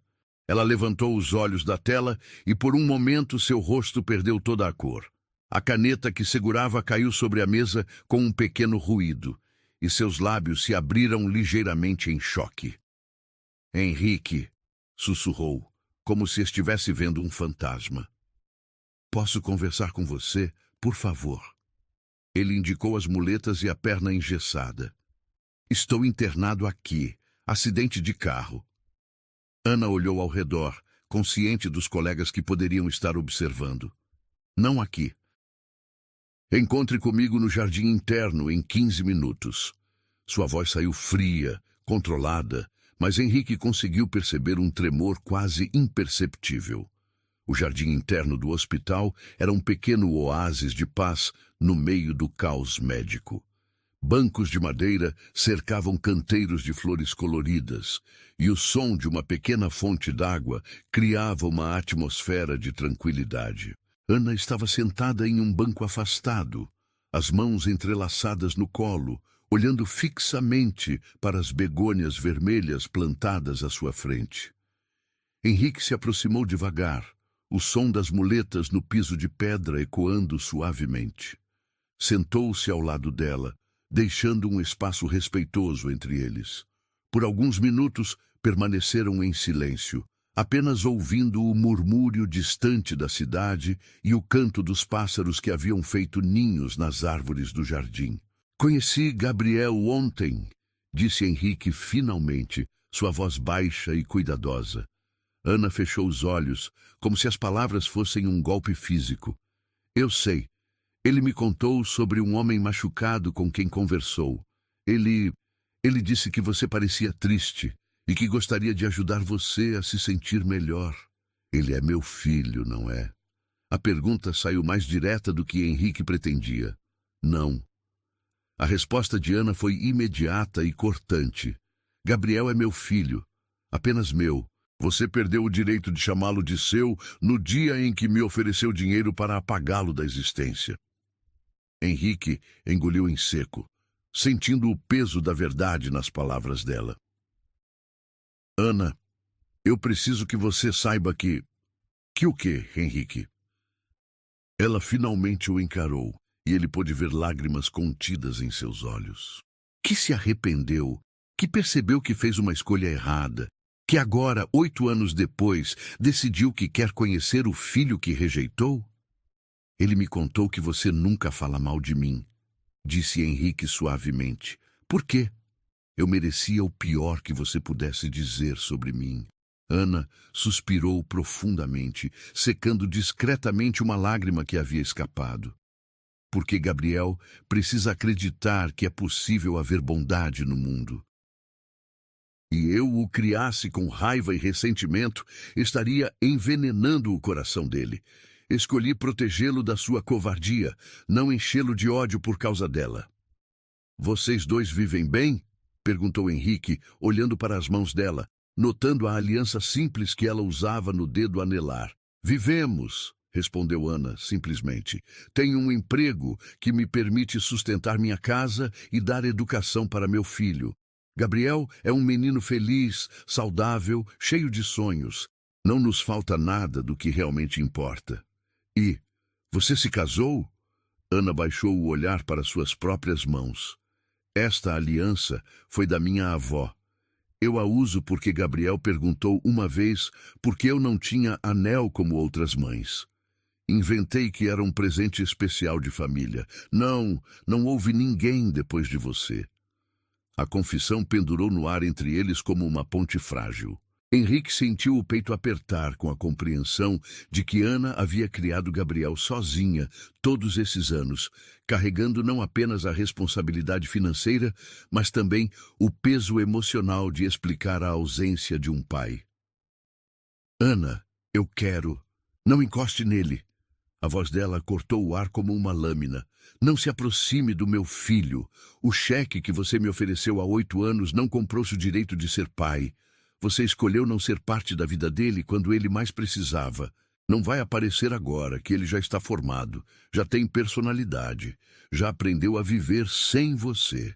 Ela levantou os olhos da tela e por um momento seu rosto perdeu toda a cor. A caneta que segurava caiu sobre a mesa com um pequeno ruído, e seus lábios se abriram ligeiramente em choque. Henrique, sussurrou, como se estivesse vendo um fantasma. Posso conversar com você, por favor? Ele indicou as muletas e a perna engessada. Estou internado aqui, acidente de carro. Ana olhou ao redor, consciente dos colegas que poderiam estar observando. Não aqui. Encontre comigo no jardim interno em 15 minutos. Sua voz saiu fria, controlada, mas Henrique conseguiu perceber um tremor quase imperceptível. O jardim interno do hospital era um pequeno oásis de paz no meio do caos médico. Bancos de madeira cercavam canteiros de flores coloridas, e o som de uma pequena fonte d'água criava uma atmosfera de tranquilidade. Ana estava sentada em um banco afastado, as mãos entrelaçadas no colo, olhando fixamente para as begônias vermelhas plantadas à sua frente. Henrique se aproximou devagar, o som das muletas no piso de pedra ecoando suavemente. Sentou-se ao lado dela, deixando um espaço respeitoso entre eles. Por alguns minutos permaneceram em silêncio, apenas ouvindo o murmúrio distante da cidade e o canto dos pássaros que haviam feito ninhos nas árvores do jardim. Conheci Gabriel ontem, disse Henrique finalmente, sua voz baixa e cuidadosa. Ana fechou os olhos, como se as palavras fossem um golpe físico. Eu sei. Ele me contou sobre um homem machucado com quem conversou. Ele disse que você parecia triste e que gostaria de ajudar você a se sentir melhor. Ele é meu filho, não é? A pergunta saiu mais direta do que Henrique pretendia. Não. A resposta de Ana foi imediata e cortante. Gabriel é meu filho, apenas meu. Você perdeu o direito de chamá-lo de seu no dia em que me ofereceu dinheiro para apagá-lo da existência. Henrique engoliu em seco, sentindo o peso da verdade nas palavras dela. Ana, eu preciso que você saiba que... Que o quê, Henrique? Ela finalmente o encarou, e ele pôde ver lágrimas contidas em seus olhos. Que se arrependeu, que percebeu que fez uma escolha errada, que agora, 8 anos depois, decidiu que quer conhecer o filho que rejeitou? Ele me contou que você nunca fala mal de mim, disse Henrique suavemente. Por quê? Eu merecia o pior que você pudesse dizer sobre mim. Ana suspirou profundamente, secando discretamente uma lágrima que havia escapado. porque Gabriel precisa acreditar que é possível haver bondade no mundo. E eu o criasse com raiva e ressentimento, estaria envenenando o coração dele. Escolhi protegê-lo da sua covardia, não enchê-lo de ódio por causa dela. Vocês dois vivem bem? Perguntou Henrique, olhando para as mãos dela, notando a aliança simples que ela usava no dedo anelar. Vivemos, respondeu Ana, simplesmente. Tenho um emprego que me permite sustentar minha casa e dar educação para meu filho. Gabriel é um menino feliz, saudável, cheio de sonhos. Não nos falta nada do que realmente importa. E, você se casou? Ana baixou o olhar para suas próprias mãos. Esta aliança foi da minha avó. Eu a uso porque Gabriel perguntou uma vez por que eu não tinha anel como outras mães. Inventei que era um presente especial de família. Não houve ninguém depois de você. A confissão pendurou no ar entre eles como uma ponte frágil. Henrique sentiu o peito apertar com a compreensão de que Ana havia criado Gabriel sozinha todos esses anos, carregando não apenas a responsabilidade financeira, mas também o peso emocional de explicar a ausência de um pai. Ana, eu quero. Não encoste nele. A voz dela cortou o ar como uma lâmina. Não se aproxime do meu filho. O cheque que você me ofereceu há 8 anos não comprou-se o direito de ser pai. Você escolheu não ser parte da vida dele quando ele mais precisava. Não vai aparecer agora, que ele já está formado, já tem personalidade, já aprendeu a viver sem você.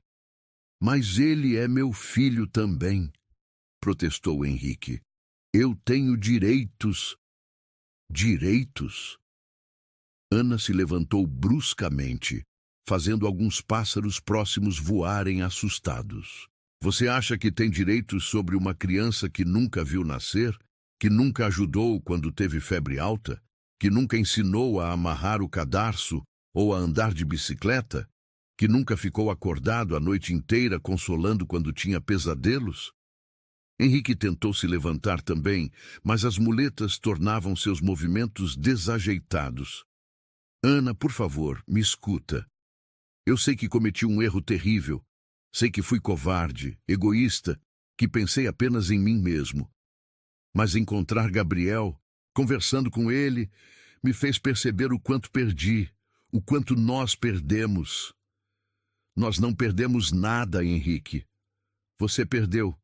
Mas ele é meu filho também, protestou Henrique. Eu tenho direitos. Direitos? Ana se levantou bruscamente, fazendo alguns pássaros próximos voarem assustados. Você acha que tem direitos sobre uma criança que nunca viu nascer, que nunca ajudou quando teve febre alta, que nunca ensinou a amarrar o cadarço ou a andar de bicicleta, que nunca ficou acordado a noite inteira consolando quando tinha pesadelos? Henrique tentou se levantar também, mas as muletas tornavam seus movimentos desajeitados. Ana, por favor, me escuta. Eu sei que cometi um erro terrível. Sei que fui covarde, egoísta, que pensei apenas em mim mesmo. Mas encontrar Gabriel, conversando com ele, me fez perceber o quanto perdi, o quanto nós perdemos. Nós não perdemos nada, Henrique. Você perdeu.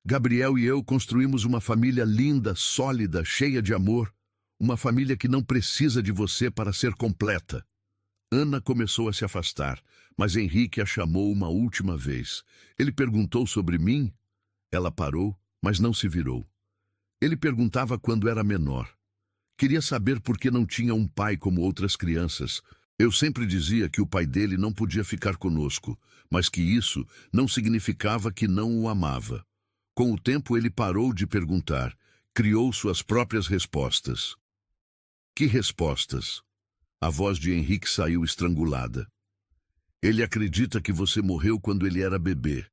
Gabriel e eu construímos uma família linda, sólida, cheia de amor. Uma família que não precisa de você para ser completa. Ana começou a se afastar, mas Henrique a chamou uma última vez. Ele perguntou sobre mim. Ela parou, mas não se virou. Ele perguntava quando era menor. Queria saber por que não tinha um pai como outras crianças. Eu sempre dizia que o pai dele não podia ficar conosco, mas que isso não significava que não o amava. Com o tempo ele parou de perguntar, criou suas próprias respostas. Que respostas? A voz de Henrique saiu estrangulada. Ele acredita que você morreu quando ele era bebê.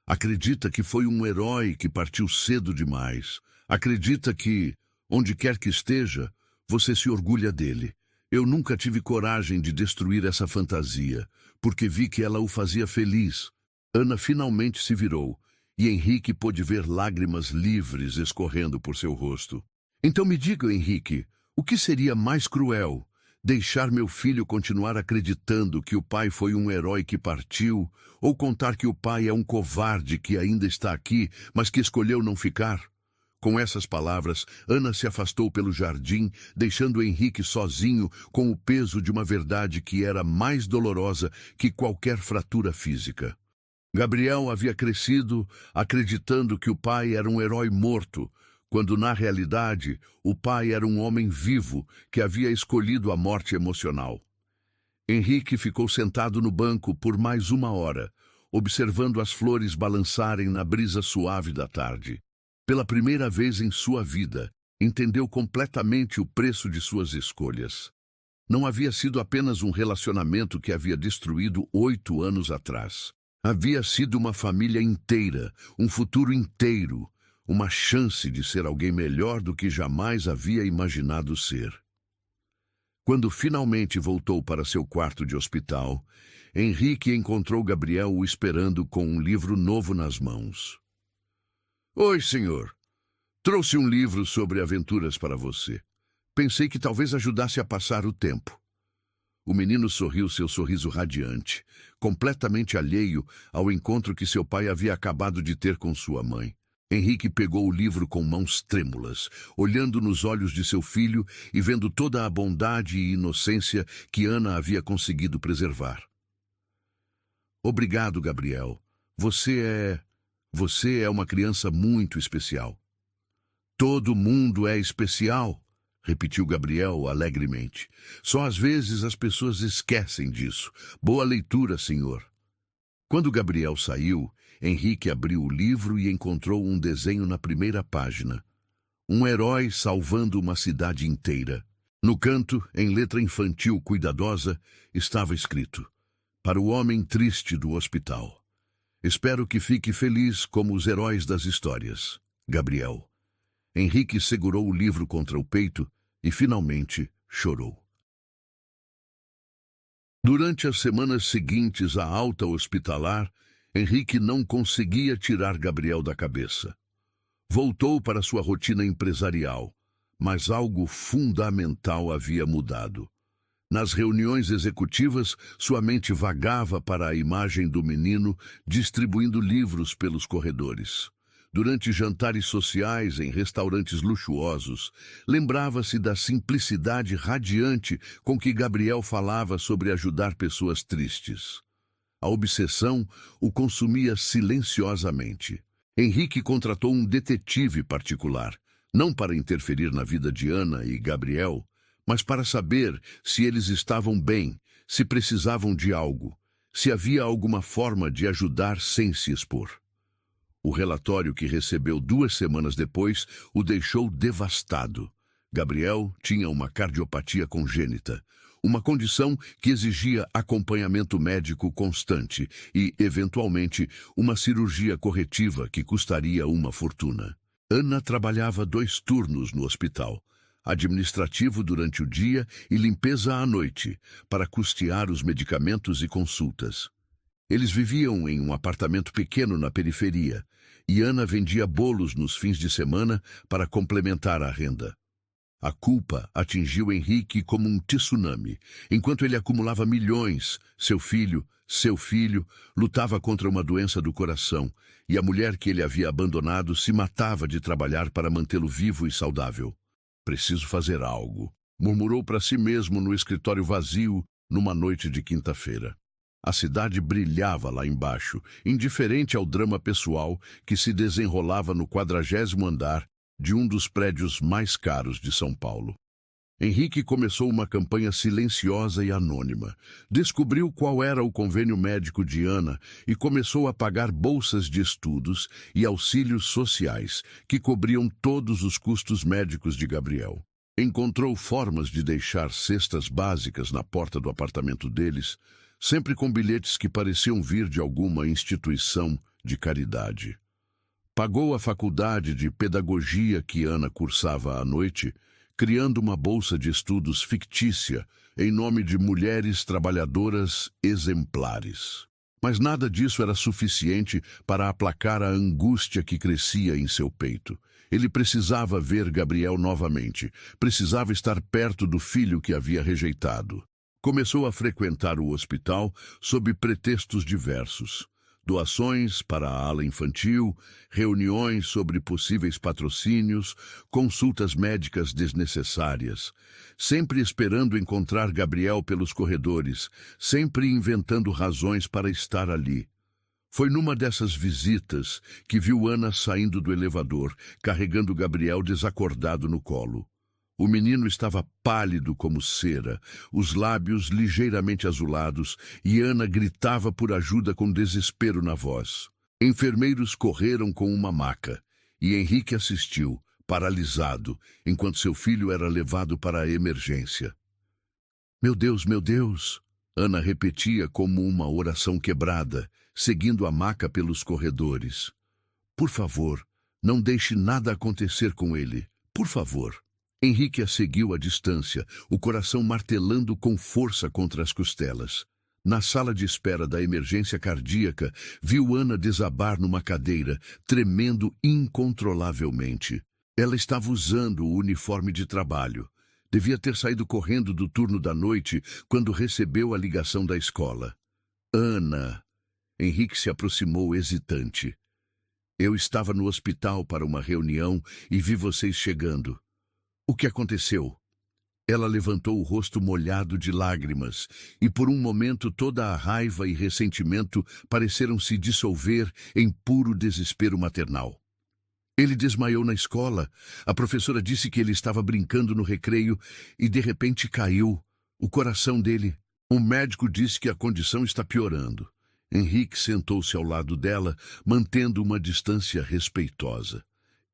Acredita que foi um herói que partiu cedo demais. Acredita que, onde quer que esteja, você se orgulha dele. Eu nunca tive coragem de destruir essa fantasia, porque vi que ela o fazia feliz. Ana finalmente se virou, e Henrique pôde ver lágrimas livres escorrendo por seu rosto. Então me diga, Henrique, o que seria mais cruel? Deixar meu filho continuar acreditando que o pai foi um herói que partiu, ou contar que o pai é um covarde que ainda está aqui, mas que escolheu não ficar? Com essas palavras, Ana se afastou pelo jardim, deixando Henrique sozinho com o peso de uma verdade que era mais dolorosa que qualquer fratura física. Gabriel havia crescido acreditando que o pai era um herói morto, quando na realidade o pai era um homem vivo que havia escolhido a morte emocional. Henrique ficou sentado no banco por mais 1 hora, observando as flores balançarem na brisa suave da tarde. Pela primeira vez em sua vida, entendeu completamente o preço de suas escolhas. Não havia sido apenas um relacionamento que havia destruído 8 anos atrás. Havia sido uma família inteira, um futuro inteiro, uma chance de ser alguém melhor do que jamais havia imaginado ser. Quando finalmente voltou para seu quarto de hospital, Henrique encontrou Gabriel o esperando com um livro novo nas mãos. Oi, senhor. Trouxe um livro sobre aventuras para você. Pensei que talvez ajudasse a passar o tempo. O menino sorriu seu sorriso radiante, completamente alheio ao encontro que seu pai havia acabado de ter com sua mãe. Henrique pegou o livro com mãos trêmulas, olhando nos olhos de seu filho e vendo toda a bondade e inocência que Ana havia conseguido preservar. Obrigado, Gabriel. Você é uma criança muito especial. Todo mundo é especial, repetiu Gabriel alegremente. Só às vezes as pessoas esquecem disso. Boa leitura, senhor. Quando Gabriel saiu, Henrique abriu o livro e encontrou um desenho na primeira página. Um herói salvando uma cidade inteira. No canto, em letra infantil cuidadosa, estava escrito: para o homem triste do hospital. Espero que fique feliz como os heróis das histórias. Gabriel. Henrique segurou o livro contra o peito e finalmente chorou. Durante as semanas seguintes à alta hospitalar, Henrique não conseguia tirar Gabriel da cabeça. Voltou para sua rotina empresarial, mas algo fundamental havia mudado. Nas reuniões executivas, sua mente vagava para a imagem do menino distribuindo livros pelos corredores. Durante jantares sociais em restaurantes luxuosos, lembrava-se da simplicidade radiante com que Gabriel falava sobre ajudar pessoas tristes. A obsessão o consumia silenciosamente. Henrique contratou um detetive particular, não para interferir na vida de Ana e Gabriel, mas para saber se eles estavam bem, se precisavam de algo, se havia alguma forma de ajudar sem se expor. O relatório que recebeu 2 semanas depois o deixou devastado. Gabriel tinha uma cardiopatia congênita, uma condição que exigia acompanhamento médico constante e, eventualmente, uma cirurgia corretiva que custaria uma fortuna. Ana trabalhava 2 turnos no hospital, administrativo durante o dia e limpeza à noite, para custear os medicamentos e consultas. Eles viviam em um apartamento pequeno na periferia, e Ana vendia bolos nos fins de semana para complementar a renda. A culpa atingiu Henrique como um tsunami. Enquanto ele acumulava milhões, seu filho, lutava contra uma doença do coração, e a mulher que ele havia abandonado se matava de trabalhar para mantê-lo vivo e saudável. Preciso fazer algo, murmurou para si mesmo no escritório vazio numa noite de quinta-feira. A cidade brilhava lá embaixo, indiferente ao drama pessoal que se desenrolava no 40º andar de um dos prédios mais caros de São Paulo. Henrique começou uma campanha silenciosa e anônima. Descobriu qual era o convênio médico de Ana e começou a pagar bolsas de estudos e auxílios sociais que cobriam todos os custos médicos de Gabriel. Encontrou formas de deixar cestas básicas na porta do apartamento deles, sempre com bilhetes que pareciam vir de alguma instituição de caridade. Pagou a faculdade de pedagogia que Ana cursava à noite, criando uma bolsa de estudos fictícia em nome de mulheres trabalhadoras exemplares. Mas nada disso era suficiente para aplacar a angústia que crescia em seu peito. Ele precisava ver Gabriel novamente, precisava estar perto do filho que havia rejeitado. Começou a frequentar o hospital sob pretextos diversos. Doações para a ala infantil, reuniões sobre possíveis patrocínios, consultas médicas desnecessárias. Sempre esperando encontrar Gabriel pelos corredores, sempre inventando razões para estar ali. Foi numa dessas visitas que viu Ana saindo do elevador, carregando Gabriel desacordado no colo. O menino estava pálido como cera, os lábios ligeiramente azulados, e Ana gritava por ajuda com desespero na voz. Enfermeiros correram com uma maca, e Henrique assistiu, paralisado, enquanto seu filho era levado para a emergência. Meu Deus! Ana repetia como uma oração quebrada, seguindo a maca pelos corredores. Por favor, não deixe nada acontecer com ele. Por favor. Henrique a seguiu à distância, o coração martelando com força contra as costelas. Na sala de espera da emergência cardíaca, viu Ana desabar numa cadeira, tremendo incontrolavelmente. Ela estava usando o uniforme de trabalho. Devia ter saído correndo do turno da noite quando recebeu a ligação da escola. Ana! Henrique se aproximou hesitante. Eu estava no hospital para uma reunião e vi vocês chegando. O que aconteceu? Ela levantou o rosto molhado de lágrimas, e por um momento toda a raiva e ressentimento pareceram se dissolver em puro desespero maternal. Ele desmaiou na escola. A professora disse que ele estava brincando no recreio e de repente caiu. O coração dele. Um médico disse que a condição está piorando. Henrique sentou-se ao lado dela, mantendo uma distância respeitosa.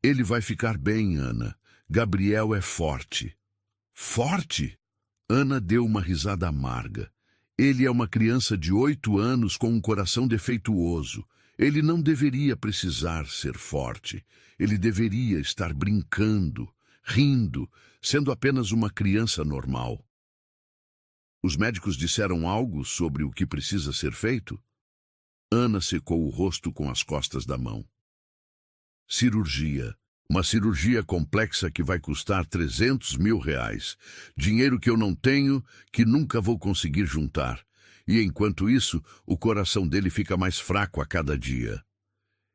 Ele vai ficar bem, Ana. Gabriel é forte. Forte? Ana deu uma risada amarga. Ele é uma criança de 8 anos com um coração defeituoso. Ele não deveria precisar ser forte. Ele deveria estar brincando, rindo, sendo apenas uma criança normal. Os médicos disseram algo sobre o que precisa ser feito? Ana secou o rosto com as costas da mão. Cirurgia. Uma cirurgia complexa que vai custar R$300 mil. Dinheiro que eu não tenho, que nunca vou conseguir juntar. E enquanto isso, o coração dele fica mais fraco a cada dia.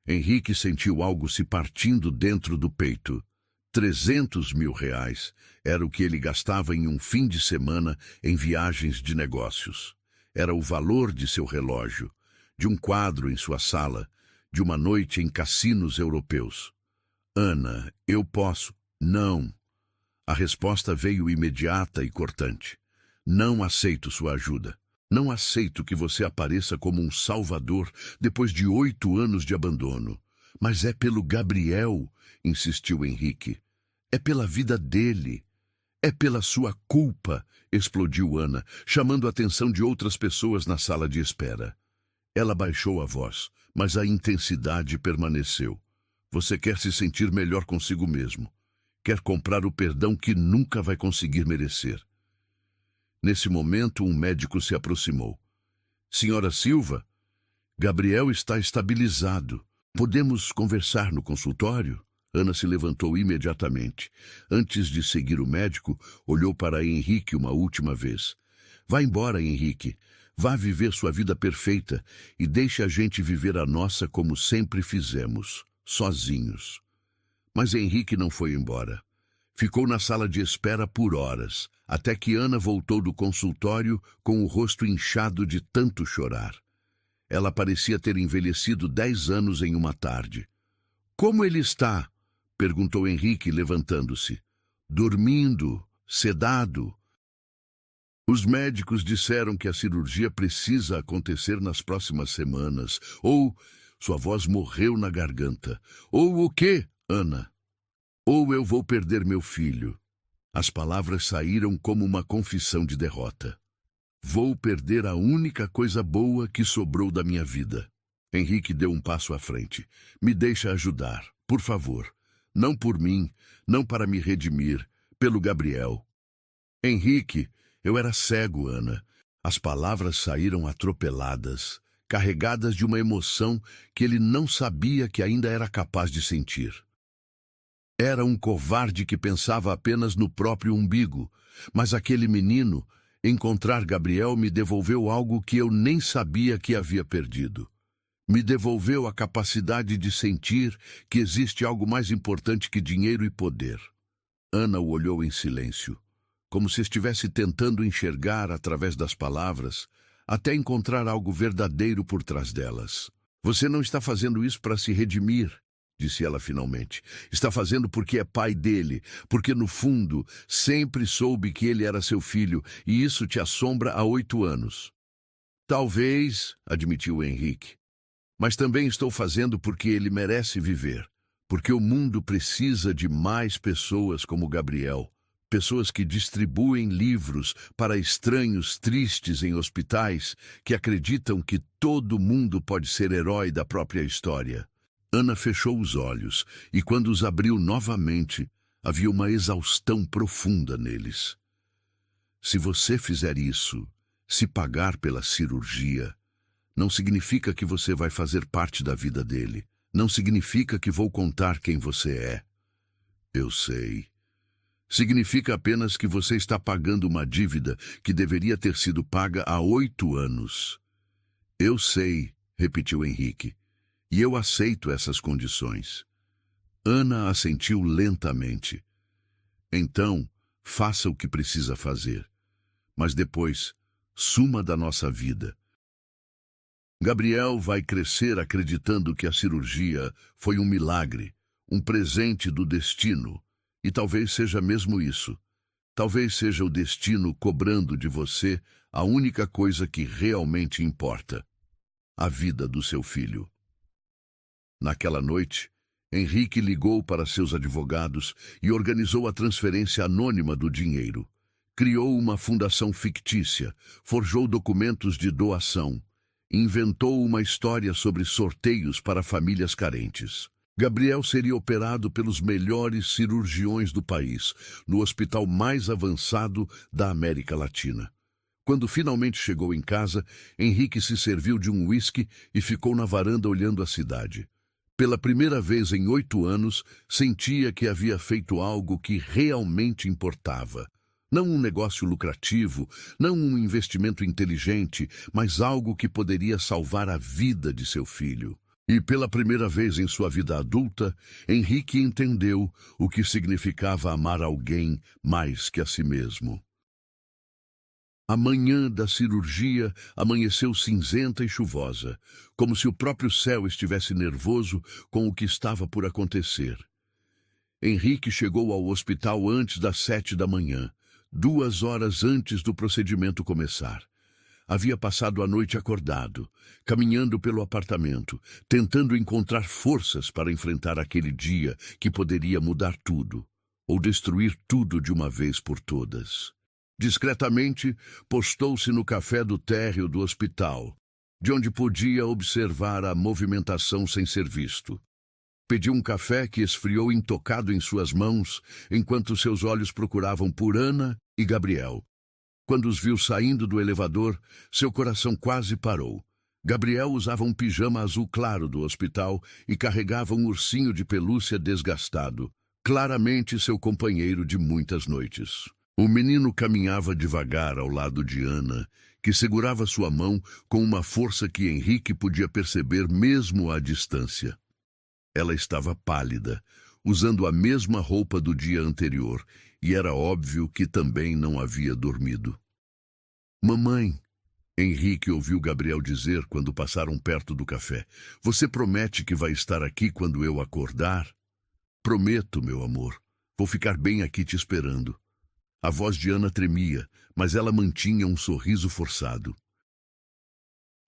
Henrique sentiu algo se partindo dentro do peito. R$300 mil era o que ele gastava em um fim de semana em viagens de negócios. Era o valor de seu relógio, de um quadro em sua sala, de uma noite em cassinos europeus. Ana, eu posso. Não. A resposta veio imediata e cortante. Não aceito sua ajuda. Não aceito que você apareça como um salvador depois de 8 anos de abandono. Mas é pelo Gabriel, insistiu Henrique. É pela vida dele. É pela sua culpa, explodiu Ana, chamando a atenção de outras pessoas na sala de espera. Ela baixou a voz, mas a intensidade permaneceu. Você quer se sentir melhor consigo mesmo. Quer comprar o perdão que nunca vai conseguir merecer. Nesse momento, um médico se aproximou. Senhora Silva, Gabriel está estabilizado. Podemos conversar no consultório? Ana se levantou imediatamente. Antes de seguir o médico, olhou para Henrique uma última vez. Vá embora, Henrique. Vá viver sua vida perfeita e deixe a gente viver a nossa como sempre fizemos. Sozinhos. Mas Henrique não foi embora. Ficou na sala de espera por horas, até que Ana voltou do consultório com o rosto inchado de tanto chorar. Ela parecia ter envelhecido 10 anos em uma tarde. Como ele está? Perguntou Henrique, levantando-se. Dormindo, sedado. Os médicos disseram que a cirurgia precisa acontecer nas próximas semanas, ou... Sua voz morreu na garganta. Ou o quê, Ana? Ou eu vou perder meu filho. As palavras saíram como uma confissão de derrota. Vou perder a única coisa boa que sobrou da minha vida. Henrique deu um passo à frente. Me deixa ajudar, por favor. Não por mim, não para me redimir, pelo Gabriel. Henrique, eu era cego, Ana. As palavras saíram atropeladas, carregadas de uma emoção que ele não sabia que ainda era capaz de sentir. Era um covarde que pensava apenas no próprio umbigo, mas aquele menino, encontrar Gabriel, me devolveu algo que eu nem sabia que havia perdido. Me devolveu a capacidade de sentir que existe algo mais importante que dinheiro e poder. Ana o olhou em silêncio, como se estivesse tentando enxergar através das palavras, até encontrar algo verdadeiro por trás delas. Você não está fazendo isso para se redimir, disse ela finalmente. Está fazendo porque é pai dele, porque no fundo sempre soube que ele era seu filho, e isso te assombra há 8 anos. Talvez, admitiu Henrique, mas também estou fazendo porque ele merece viver, porque o mundo precisa de mais pessoas como Gabriel. Pessoas que distribuem livros para estranhos tristes em hospitais que acreditam que todo mundo pode ser herói da própria história. Ana fechou os olhos e, quando os abriu novamente, Havia uma exaustão profunda neles. Se você fizer isso, se pagar pela cirurgia, não significa que você vai fazer parte da vida dele. Não significa que vou contar quem você é. Eu sei. Significa apenas que você está pagando uma dívida que deveria ter sido paga há 8 anos. Eu sei, repetiu Henrique, e eu aceito essas condições. Ana assentiu lentamente. Então, faça o que precisa fazer. Mas depois, suma da nossa vida. Gabriel vai crescer acreditando que a cirurgia foi um milagre, um presente do destino. E talvez seja mesmo isso. Talvez seja o destino cobrando de você a única coisa que realmente importa: a vida do seu filho. Naquela noite, Henrique ligou para seus advogados e organizou a transferência anônima do dinheiro. Criou uma fundação fictícia, forjou documentos de doação, inventou uma história sobre sorteios para famílias carentes. Gabriel seria operado pelos melhores cirurgiões do país, no hospital mais avançado da América Latina. Quando finalmente chegou em casa, Henrique se serviu de um uísque e ficou na varanda olhando a cidade. Pela primeira vez em 8 anos, sentia que havia feito algo que realmente importava. Não um negócio lucrativo, não um investimento inteligente, mas algo que poderia salvar a vida de seu filho. E pela primeira vez em sua vida adulta, Henrique entendeu o que significava amar alguém mais que a si mesmo. A manhã da cirurgia amanheceu cinzenta e chuvosa, como se o próprio céu estivesse nervoso com o que estava por acontecer. Henrique chegou ao hospital antes das 7 da manhã, 2 horas antes do procedimento começar. Havia passado a noite acordado, caminhando pelo apartamento, tentando encontrar forças para enfrentar aquele dia que poderia mudar tudo, ou destruir tudo de uma vez por todas. Discretamente, postou-se no café do térreo do hospital, de onde podia observar a movimentação sem ser visto. Pediu um café que esfriou intocado em suas mãos, enquanto seus olhos procuravam por Ana e Gabriel. Quando os viu saindo do elevador, seu coração quase parou. Gabriel usava um pijama azul claro do hospital e carregava um ursinho de pelúcia desgastado, claramente seu companheiro de muitas noites. O menino caminhava devagar ao lado de Ana, que segurava sua mão com uma força que Henrique podia perceber mesmo à distância. Ela estava pálida, usando a mesma roupa do dia anterior, e era óbvio que também não havia dormido. Mamãe, Henrique ouviu Gabriel dizer quando passaram perto do café, você promete que vai estar aqui quando eu acordar? Prometo, meu amor. Vou ficar bem aqui te esperando. A voz de Ana tremia, mas ela mantinha um sorriso forçado.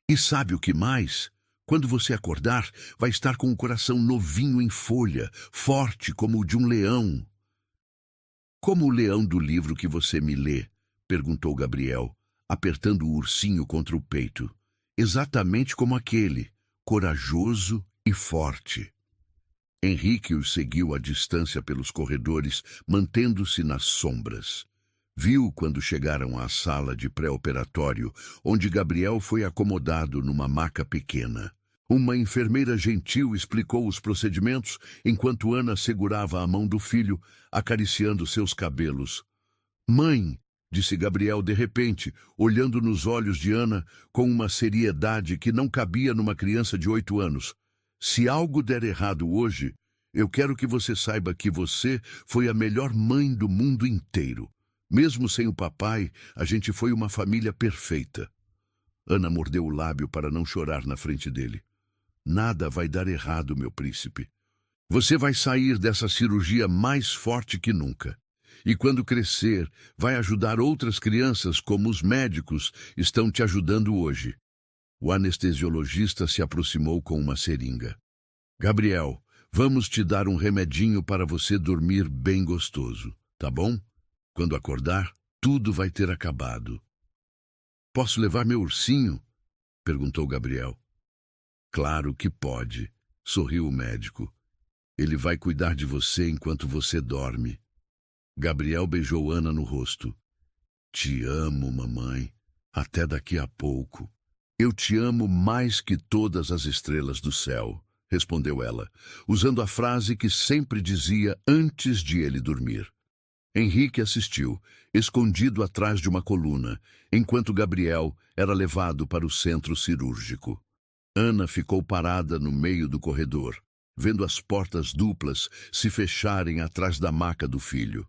E sabe o que mais? Quando você acordar, vai estar com o coração novinho em folha, forte como o de um leão. Como o leão do livro que você me lê? Perguntou Gabriel, apertando o ursinho contra o peito. Exatamente como aquele, corajoso e forte. Henrique os seguiu à distância pelos corredores, mantendo-se nas sombras. Viu quando chegaram à sala de pré-operatório, onde Gabriel foi acomodado numa maca pequena. Uma enfermeira gentil explicou os procedimentos, enquanto Ana segurava a mão do filho, acariciando seus cabelos. Mãe, disse Gabriel de repente, olhando nos olhos de Ana com uma seriedade que não cabia numa criança de 8 anos. Se algo der errado hoje, eu quero que você saiba que você foi a melhor mãe do mundo inteiro. Mesmo sem o papai, a gente foi uma família perfeita. Ana mordeu o lábio para não chorar na frente dele. Nada vai dar errado, meu príncipe. Você vai sair dessa cirurgia mais forte que nunca. E quando crescer, vai ajudar outras crianças como os médicos estão te ajudando hoje. O anestesiologista se aproximou com uma seringa. Gabriel, vamos te dar um remedinho para você dormir bem gostoso, tá bom? Quando acordar, tudo vai ter acabado. Posso levar meu ursinho? Perguntou Gabriel. Claro que pode, sorriu o médico. Ele vai cuidar de você enquanto você dorme. Gabriel beijou Ana no rosto. Te amo, mamãe. Até daqui a pouco. Eu te amo mais que todas as estrelas do céu, respondeu ela, usando a frase que sempre dizia antes de ele dormir. Henrique assistiu, escondido atrás de uma coluna, enquanto Gabriel era levado para o centro cirúrgico. Ana ficou parada no meio do corredor, vendo as portas duplas se fecharem atrás da maca do filho.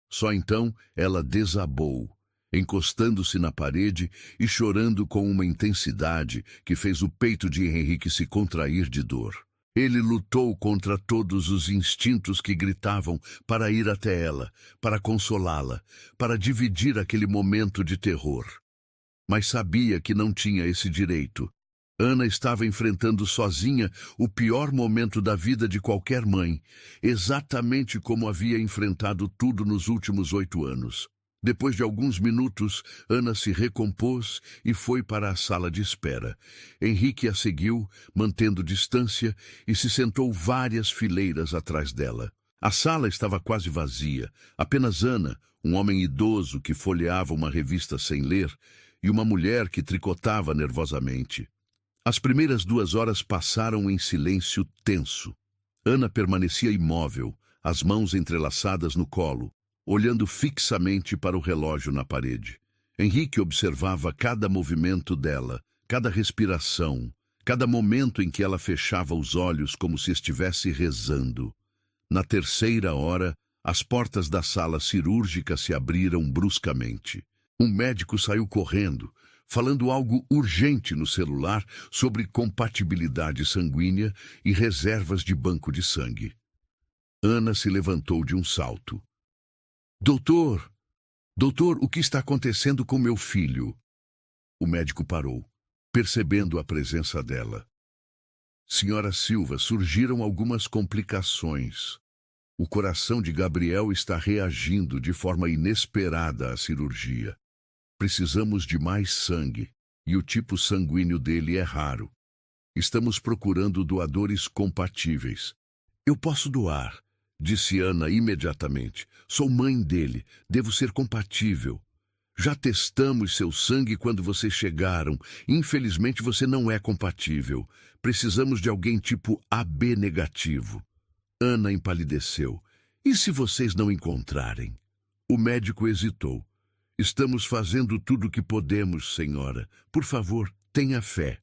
Só então ela desabou, encostando-se na parede e chorando com uma intensidade que fez o peito de Henrique se contrair de dor. Ele lutou contra todos os instintos que gritavam para ir até ela, para consolá-la, para dividir aquele momento de terror. Mas sabia que não tinha esse direito. Ana estava enfrentando sozinha o pior momento da vida de qualquer mãe, exatamente como havia enfrentado tudo nos últimos 8 anos. Depois de alguns minutos, Ana se recompôs e foi para a sala de espera. Henrique a seguiu, mantendo distância, e se sentou várias fileiras atrás dela. A sala estava quase vazia. Apenas Ana, um homem idoso que folheava uma revista sem ler, e uma mulher que tricotava nervosamente. As primeiras 2 horas passaram em silêncio tenso. Ana permanecia imóvel, as mãos entrelaçadas no colo, olhando fixamente para o relógio na parede. Henrique observava cada movimento dela, cada respiração, cada momento em que ela fechava os olhos como se estivesse rezando. Na 3ª hora, as portas da sala cirúrgica se abriram bruscamente. Um médico saiu correndo, falando algo urgente no celular sobre compatibilidade sanguínea e reservas de banco de sangue. Ana se levantou de um salto. Doutor, o que está acontecendo com meu filho? O médico parou, percebendo a presença dela. Senhora Silva, surgiram algumas complicações. O coração de Gabriel está reagindo de forma inesperada à cirurgia. Precisamos de mais sangue, e o tipo sanguíneo dele é raro. Estamos procurando doadores compatíveis. Eu posso doar, disse Ana imediatamente. Sou mãe dele, devo ser compatível. Já testamos seu sangue quando vocês chegaram. Infelizmente você não é compatível. Precisamos de alguém tipo AB negativo. Ana empalideceu. E se vocês não encontrarem? O médico hesitou. Estamos fazendo tudo o que podemos, senhora. Por favor, tenha fé.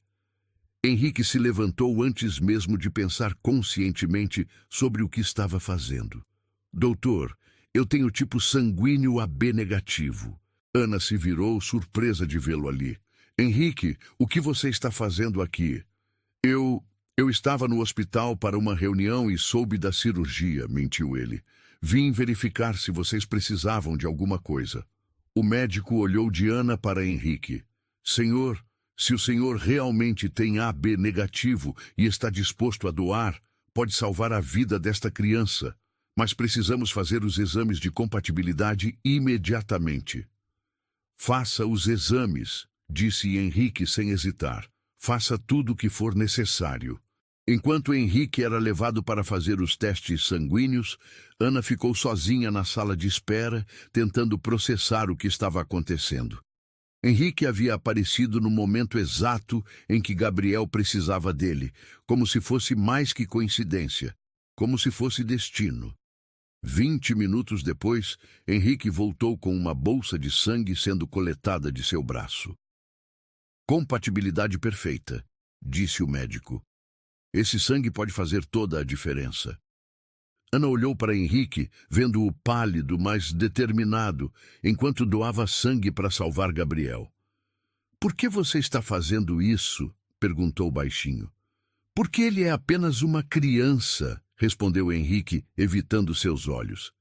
Henrique se levantou antes mesmo de pensar conscientemente sobre o que estava fazendo. Doutor, eu tenho tipo sanguíneo AB negativo. Ana se virou, surpresa de vê-lo ali. Henrique, o que você está fazendo aqui? Eu estava no hospital para uma reunião e soube da cirurgia, mentiu ele. Vim verificar se vocês precisavam de alguma coisa. O médico olhou de Ana para Henrique. Senhor, se o senhor realmente tem AB negativo e está disposto a doar, pode salvar a vida desta criança. Mas precisamos fazer os exames de compatibilidade imediatamente. Faça os exames, disse Henrique sem hesitar. Faça tudo o que for necessário. Enquanto Henrique era levado para fazer os testes sanguíneos, Ana ficou sozinha na sala de espera, tentando processar o que estava acontecendo. Henrique havia aparecido no momento exato em que Gabriel precisava dele, como se fosse mais que coincidência, como se fosse destino. 20 minutos depois, Henrique voltou com uma bolsa de sangue sendo coletada de seu braço. Compatibilidade perfeita, disse o médico. Esse sangue pode fazer toda a diferença. Ana olhou para Henrique, vendo-o pálido, mas determinado, enquanto doava sangue para salvar Gabriel. Por que você está fazendo isso? Perguntou baixinho. Porque ele é apenas uma criança, respondeu Henrique, evitando seus olhos.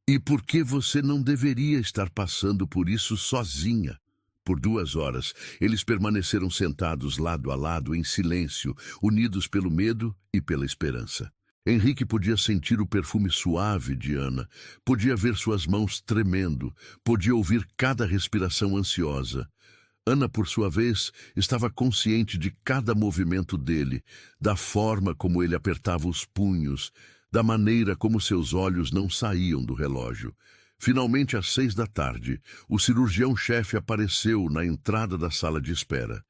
E por que você não deveria estar passando por isso sozinha? Por 2 horas, eles permaneceram sentados lado a lado em silêncio, unidos pelo medo e pela esperança. Henrique podia sentir o perfume suave de Ana, podia ver suas mãos tremendo, podia ouvir cada respiração ansiosa. Ana, por sua vez, estava consciente de cada movimento dele, da forma como ele apertava os punhos, da maneira como seus olhos não saíam do relógio. Finalmente, às 6 da tarde, o cirurgião-chefe apareceu na entrada da sala de espera.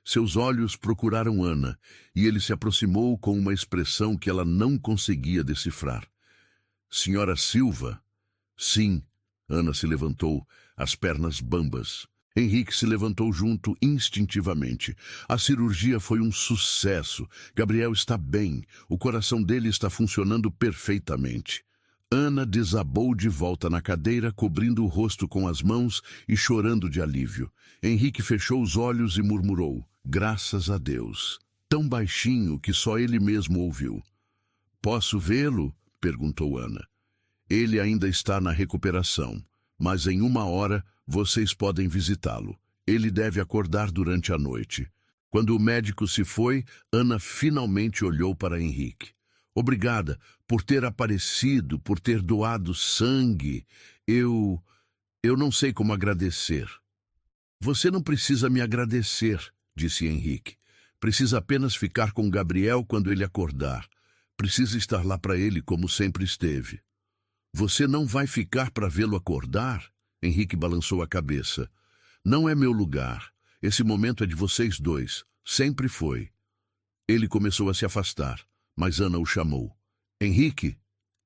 Seus olhos procuraram Ana, e ele se aproximou com uma expressão que ela não conseguia decifrar. Senhora Silva? Sim. Ana se levantou, as pernas bambas. Henrique se levantou junto instintivamente. A cirurgia foi um sucesso. Gabriel está bem. O coração dele está funcionando perfeitamente. Ana desabou de volta na cadeira, cobrindo o rosto com as mãos e chorando de alívio. Henrique fechou os olhos e murmurou, graças a Deus, tão baixinho que só ele mesmo ouviu. Posso vê-lo? Perguntou Ana. Ele ainda está na recuperação, mas em 1 hora vocês podem visitá-lo. Ele deve acordar durante a noite. Quando o médico se foi, Ana finalmente olhou para Henrique. Obrigada por ter aparecido, por ter doado sangue. Eu não sei como agradecer. Você não precisa me agradecer, disse Henrique. Precisa apenas ficar com Gabriel quando ele acordar. Precisa estar lá para ele como sempre esteve. Você não vai ficar para vê-lo acordar? Henrique balançou a cabeça. Não é meu lugar. Esse momento é de vocês dois. Sempre foi. Ele começou a se afastar, mas Ana o chamou. Henrique?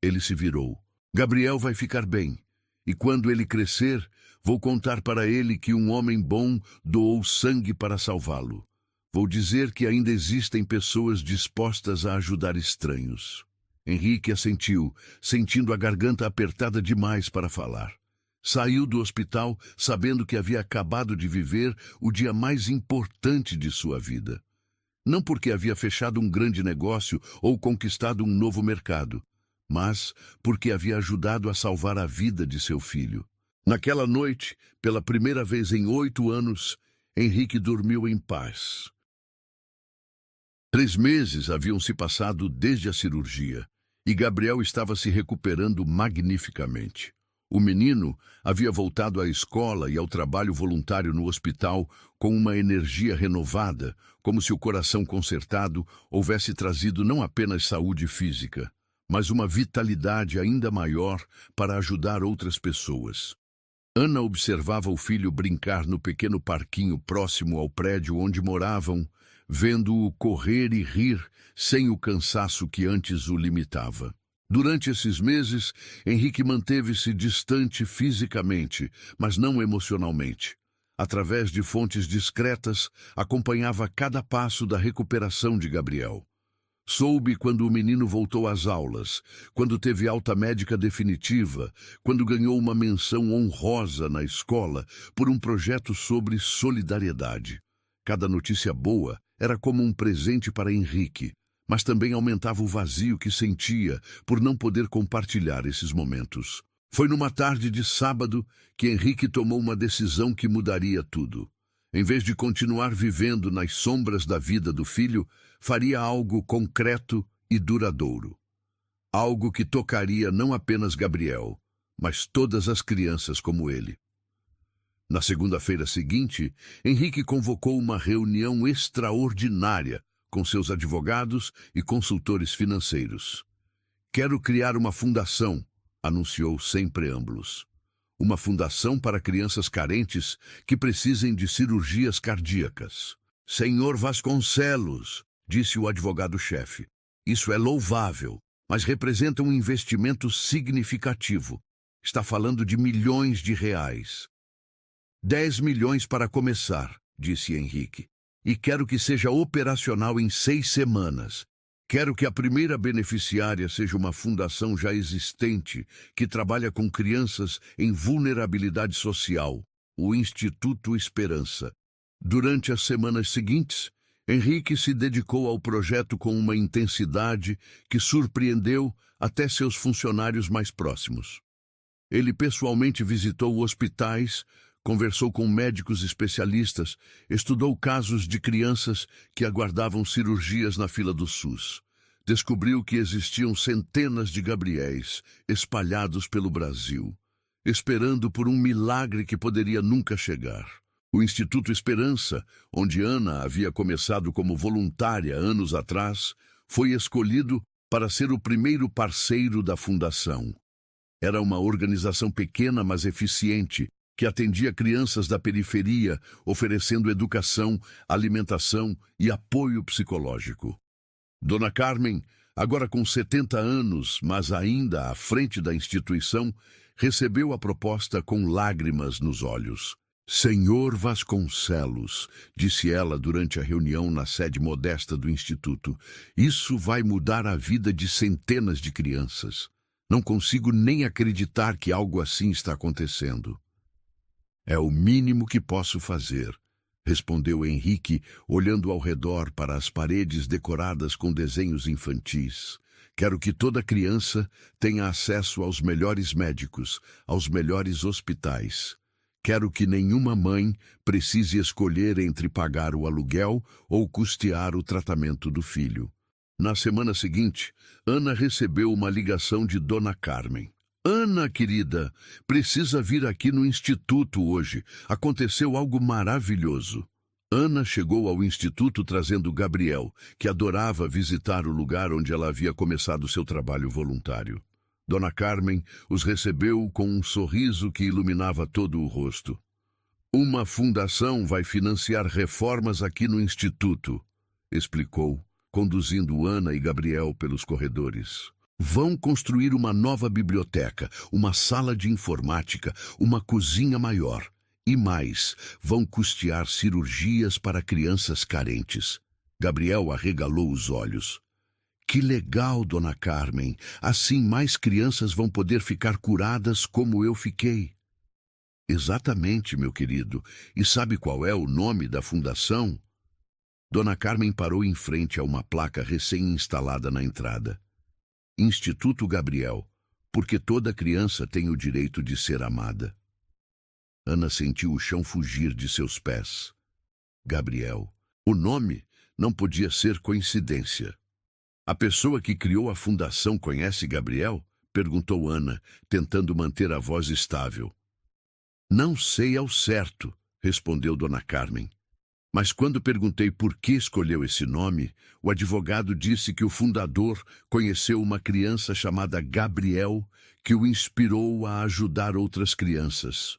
Ele se virou. Gabriel vai ficar bem. E quando ele crescer, vou contar para ele que um homem bom doou sangue para salvá-lo. Vou dizer que ainda existem pessoas dispostas a ajudar estranhos. Henrique assentiu, sentindo a garganta apertada demais para falar. Saiu do hospital sabendo que havia acabado de viver o dia mais importante de sua vida. Não porque havia fechado um grande negócio ou conquistado um novo mercado, mas porque havia ajudado a salvar a vida de seu filho. Naquela noite, pela primeira vez em 8 anos, Henrique dormiu em paz. 3 meses haviam se passado desde a cirurgia, e Gabriel estava se recuperando magnificamente. O menino havia voltado à escola e ao trabalho voluntário no hospital com uma energia renovada, como se o coração consertado houvesse trazido não apenas saúde física, mas uma vitalidade ainda maior para ajudar outras pessoas. Ana observava o filho brincar no pequeno parquinho próximo ao prédio onde moravam, vendo-o correr e rir sem o cansaço que antes o limitava. Durante esses meses, Henrique manteve-se distante fisicamente, mas não emocionalmente. Através de fontes discretas, acompanhava cada passo da recuperação de Gabriel. Soube quando o menino voltou às aulas, quando teve alta médica definitiva, quando ganhou uma menção honrosa na escola por um projeto sobre solidariedade. Cada notícia boa era como um presente para Henrique, mas também aumentava o vazio que sentia por não poder compartilhar esses momentos. Foi numa tarde de sábado que Henrique tomou uma decisão que mudaria tudo. Em vez de continuar vivendo nas sombras da vida do filho, faria algo concreto e duradouro. Algo que tocaria não apenas Gabriel, mas todas as crianças como ele. Na segunda-feira seguinte, Henrique convocou uma reunião extraordinária com seus advogados e consultores financeiros. Quero criar uma fundação, anunciou sem preâmbulos. Uma fundação para crianças carentes que precisem de cirurgias cardíacas. Senhor Vasconcelos, disse o advogado-chefe, isso é louvável, mas representa um investimento significativo. Está falando de milhões de reais. 10 milhões para começar, disse Henrique. E quero que seja operacional em 6 semanas. Quero que a primeira beneficiária seja uma fundação já existente que trabalha com crianças em vulnerabilidade social, o Instituto Esperança. Durante as semanas seguintes, Henrique se dedicou ao projeto com uma intensidade que surpreendeu até seus funcionários mais próximos. Ele pessoalmente visitou hospitais, conversou com médicos especialistas, estudou casos de crianças que aguardavam cirurgias na fila do SUS. Descobriu que existiam centenas de Gabriéis espalhados pelo Brasil, esperando por um milagre que poderia nunca chegar. O Instituto Esperança, onde Ana havia começado como voluntária anos atrás, foi escolhido para ser o primeiro parceiro da fundação. Era uma organização pequena, mas eficiente, que atendia crianças da periferia, oferecendo educação, alimentação e apoio psicológico. Dona Carmen, agora com 70 anos, mas ainda à frente da instituição, recebeu a proposta com lágrimas nos olhos. Senhor Vasconcelos, disse ela durante a reunião na sede modesta do Instituto, isso vai mudar a vida de centenas de crianças. Não consigo nem acreditar que algo assim está acontecendo. É o mínimo que posso fazer, respondeu Henrique, olhando ao redor para as paredes decoradas com desenhos infantis. Quero que toda criança tenha acesso aos melhores médicos, aos melhores hospitais. Quero que nenhuma mãe precise escolher entre pagar o aluguel ou custear o tratamento do filho. Na semana seguinte, Ana recebeu uma ligação de Dona Carmen. Ana, querida, precisa vir aqui no Instituto hoje. Aconteceu algo maravilhoso. Ana chegou ao Instituto trazendo Gabriel, que adorava visitar o lugar onde ela havia começado seu trabalho voluntário. Dona Carmen os recebeu com um sorriso que iluminava todo o rosto. Uma fundação vai financiar reformas aqui no Instituto, explicou, conduzindo Ana e Gabriel pelos corredores. Vão construir uma nova biblioteca, uma sala de informática, uma cozinha maior. E mais, vão custear cirurgias para crianças carentes. Gabriel arregalou os olhos. Que legal, Dona Carmen. Assim mais crianças vão poder ficar curadas como eu fiquei. Exatamente, meu querido. E sabe qual é o nome da fundação? Dona Carmen parou em frente a uma placa recém-instalada na entrada. Instituto Gabriel, porque toda criança tem o direito de ser amada. Ana sentiu o chão fugir de seus pés. Gabriel. O nome não podia ser coincidência. A pessoa que criou a fundação conhece Gabriel? Perguntou Ana, tentando manter a voz estável. Não sei ao certo, respondeu Dona Carmen. Mas quando perguntei por que escolheu esse nome, o advogado disse que o fundador conheceu uma criança chamada Gabriel, que o inspirou a ajudar outras crianças.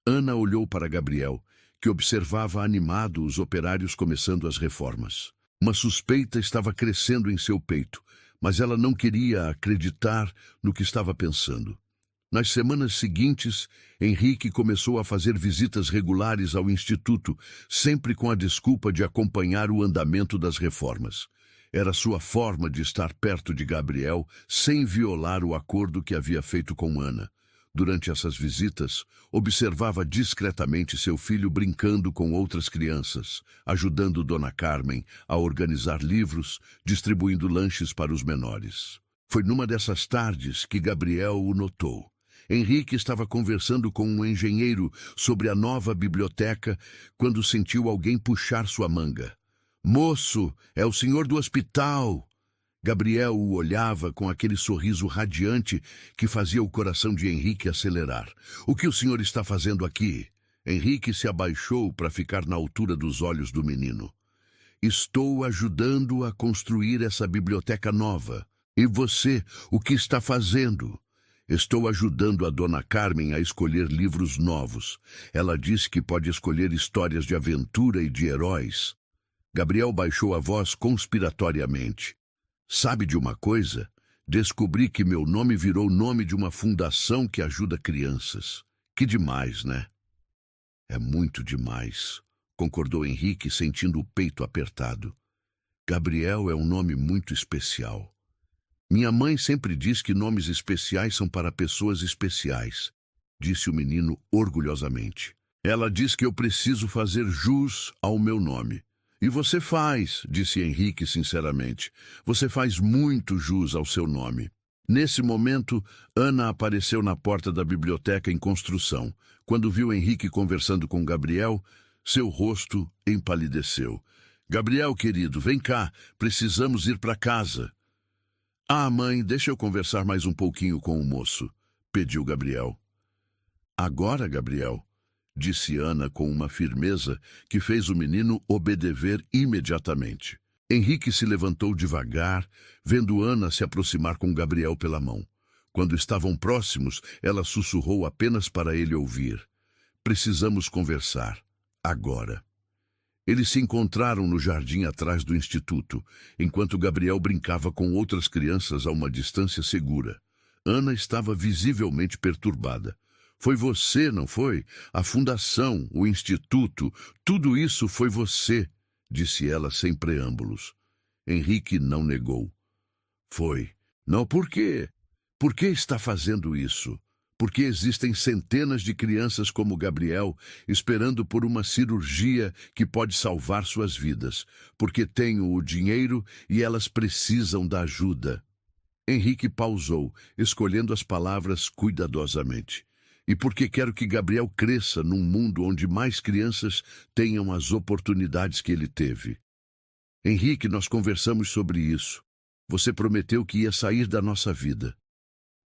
Ana olhou para Gabriel, que observava animado os operários começando as reformas. Uma suspeita estava crescendo em seu peito, mas ela não queria acreditar no que estava pensando. Nas semanas seguintes, Henrique começou a fazer visitas regulares ao Instituto, sempre com a desculpa de acompanhar o andamento das reformas. Era sua forma de estar perto de Gabriel, sem violar o acordo que havia feito com Ana. Durante essas visitas, observava discretamente seu filho brincando com outras crianças, ajudando Dona Carmen a organizar livros, distribuindo lanches para os menores. Foi numa dessas tardes que Gabriel o notou. Henrique estava conversando com um engenheiro sobre a nova biblioteca quando sentiu alguém puxar sua manga. Moço, é o senhor do hospital! Gabriel o olhava com aquele sorriso radiante que fazia o coração de Henrique acelerar. O que o senhor está fazendo aqui? Henrique se abaixou para ficar na altura dos olhos do menino. Estou ajudando a construir essa biblioteca nova. E você, o que está fazendo? Estou ajudando a Dona Carmen a escolher livros novos. Ela disse que pode escolher histórias de aventura e de heróis. Gabriel baixou a voz conspiratoriamente. Sabe de uma coisa? Descobri que meu nome virou nome de uma fundação que ajuda crianças. Que demais, né? É muito demais, concordou Henrique, sentindo o peito apertado. Gabriel é um nome muito especial. Minha mãe sempre diz que nomes especiais são para pessoas especiais, disse o menino orgulhosamente. Ela diz que eu preciso fazer jus ao meu nome. E você faz, disse Henrique sinceramente. Você faz muito jus ao seu nome. Nesse momento, Ana apareceu na porta da biblioteca em construção. Quando viu Henrique conversando com Gabriel, seu rosto empalideceu. Gabriel, querido, vem cá, precisamos ir para casa. Ah, mãe, deixa eu conversar mais um pouquinho com o moço, pediu Gabriel. Agora, Gabriel, disse Ana com uma firmeza que fez o menino obedecer imediatamente. Henrique se levantou devagar, vendo Ana se aproximar com Gabriel pela mão. Quando estavam próximos, ela sussurrou apenas para ele ouvir. Precisamos conversar. Agora. Eles se encontraram no jardim atrás do instituto, enquanto Gabriel brincava com outras crianças a uma distância segura. Ana estava visivelmente perturbada. Foi você, não foi? A fundação, o instituto, tudo isso foi você, disse ela sem preâmbulos. Henrique não negou. Foi. Não, por quê? Por que está fazendo isso? Porque existem centenas de crianças como Gabriel esperando por uma cirurgia que pode salvar suas vidas. Porque tenho o dinheiro e elas precisam da ajuda. Henrique pausou, escolhendo as palavras cuidadosamente. E porque quero que Gabriel cresça num mundo onde mais crianças tenham as oportunidades que ele teve. Henrique, nós conversamos sobre isso. Você prometeu que ia sair da nossa vida.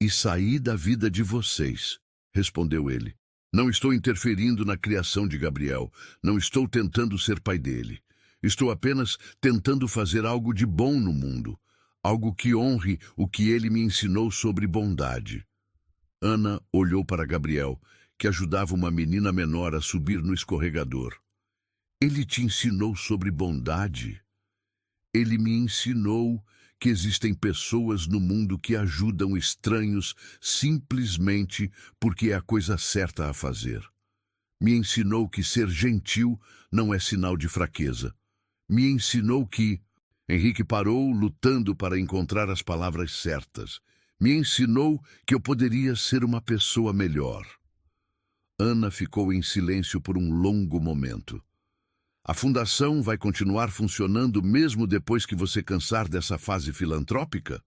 E saí da vida de vocês, respondeu ele. Não estou interferindo na criação de Gabriel. Não estou tentando ser pai dele. Estou apenas tentando fazer algo de bom no mundo. Algo que honre o que ele me ensinou sobre bondade. Ana olhou para Gabriel, que ajudava uma menina menor a subir no escorregador. Ele te ensinou sobre bondade? Ele me ensinou que existem pessoas no mundo que ajudam estranhos simplesmente porque é a coisa certa a fazer. Me ensinou que ser gentil não é sinal de fraqueza. Me ensinou que... Henrique parou, lutando para encontrar as palavras certas. Me ensinou que eu poderia ser uma pessoa melhor. Ana ficou em silêncio por um longo momento. A fundação vai continuar funcionando mesmo depois que você cansar dessa fase filantrópica?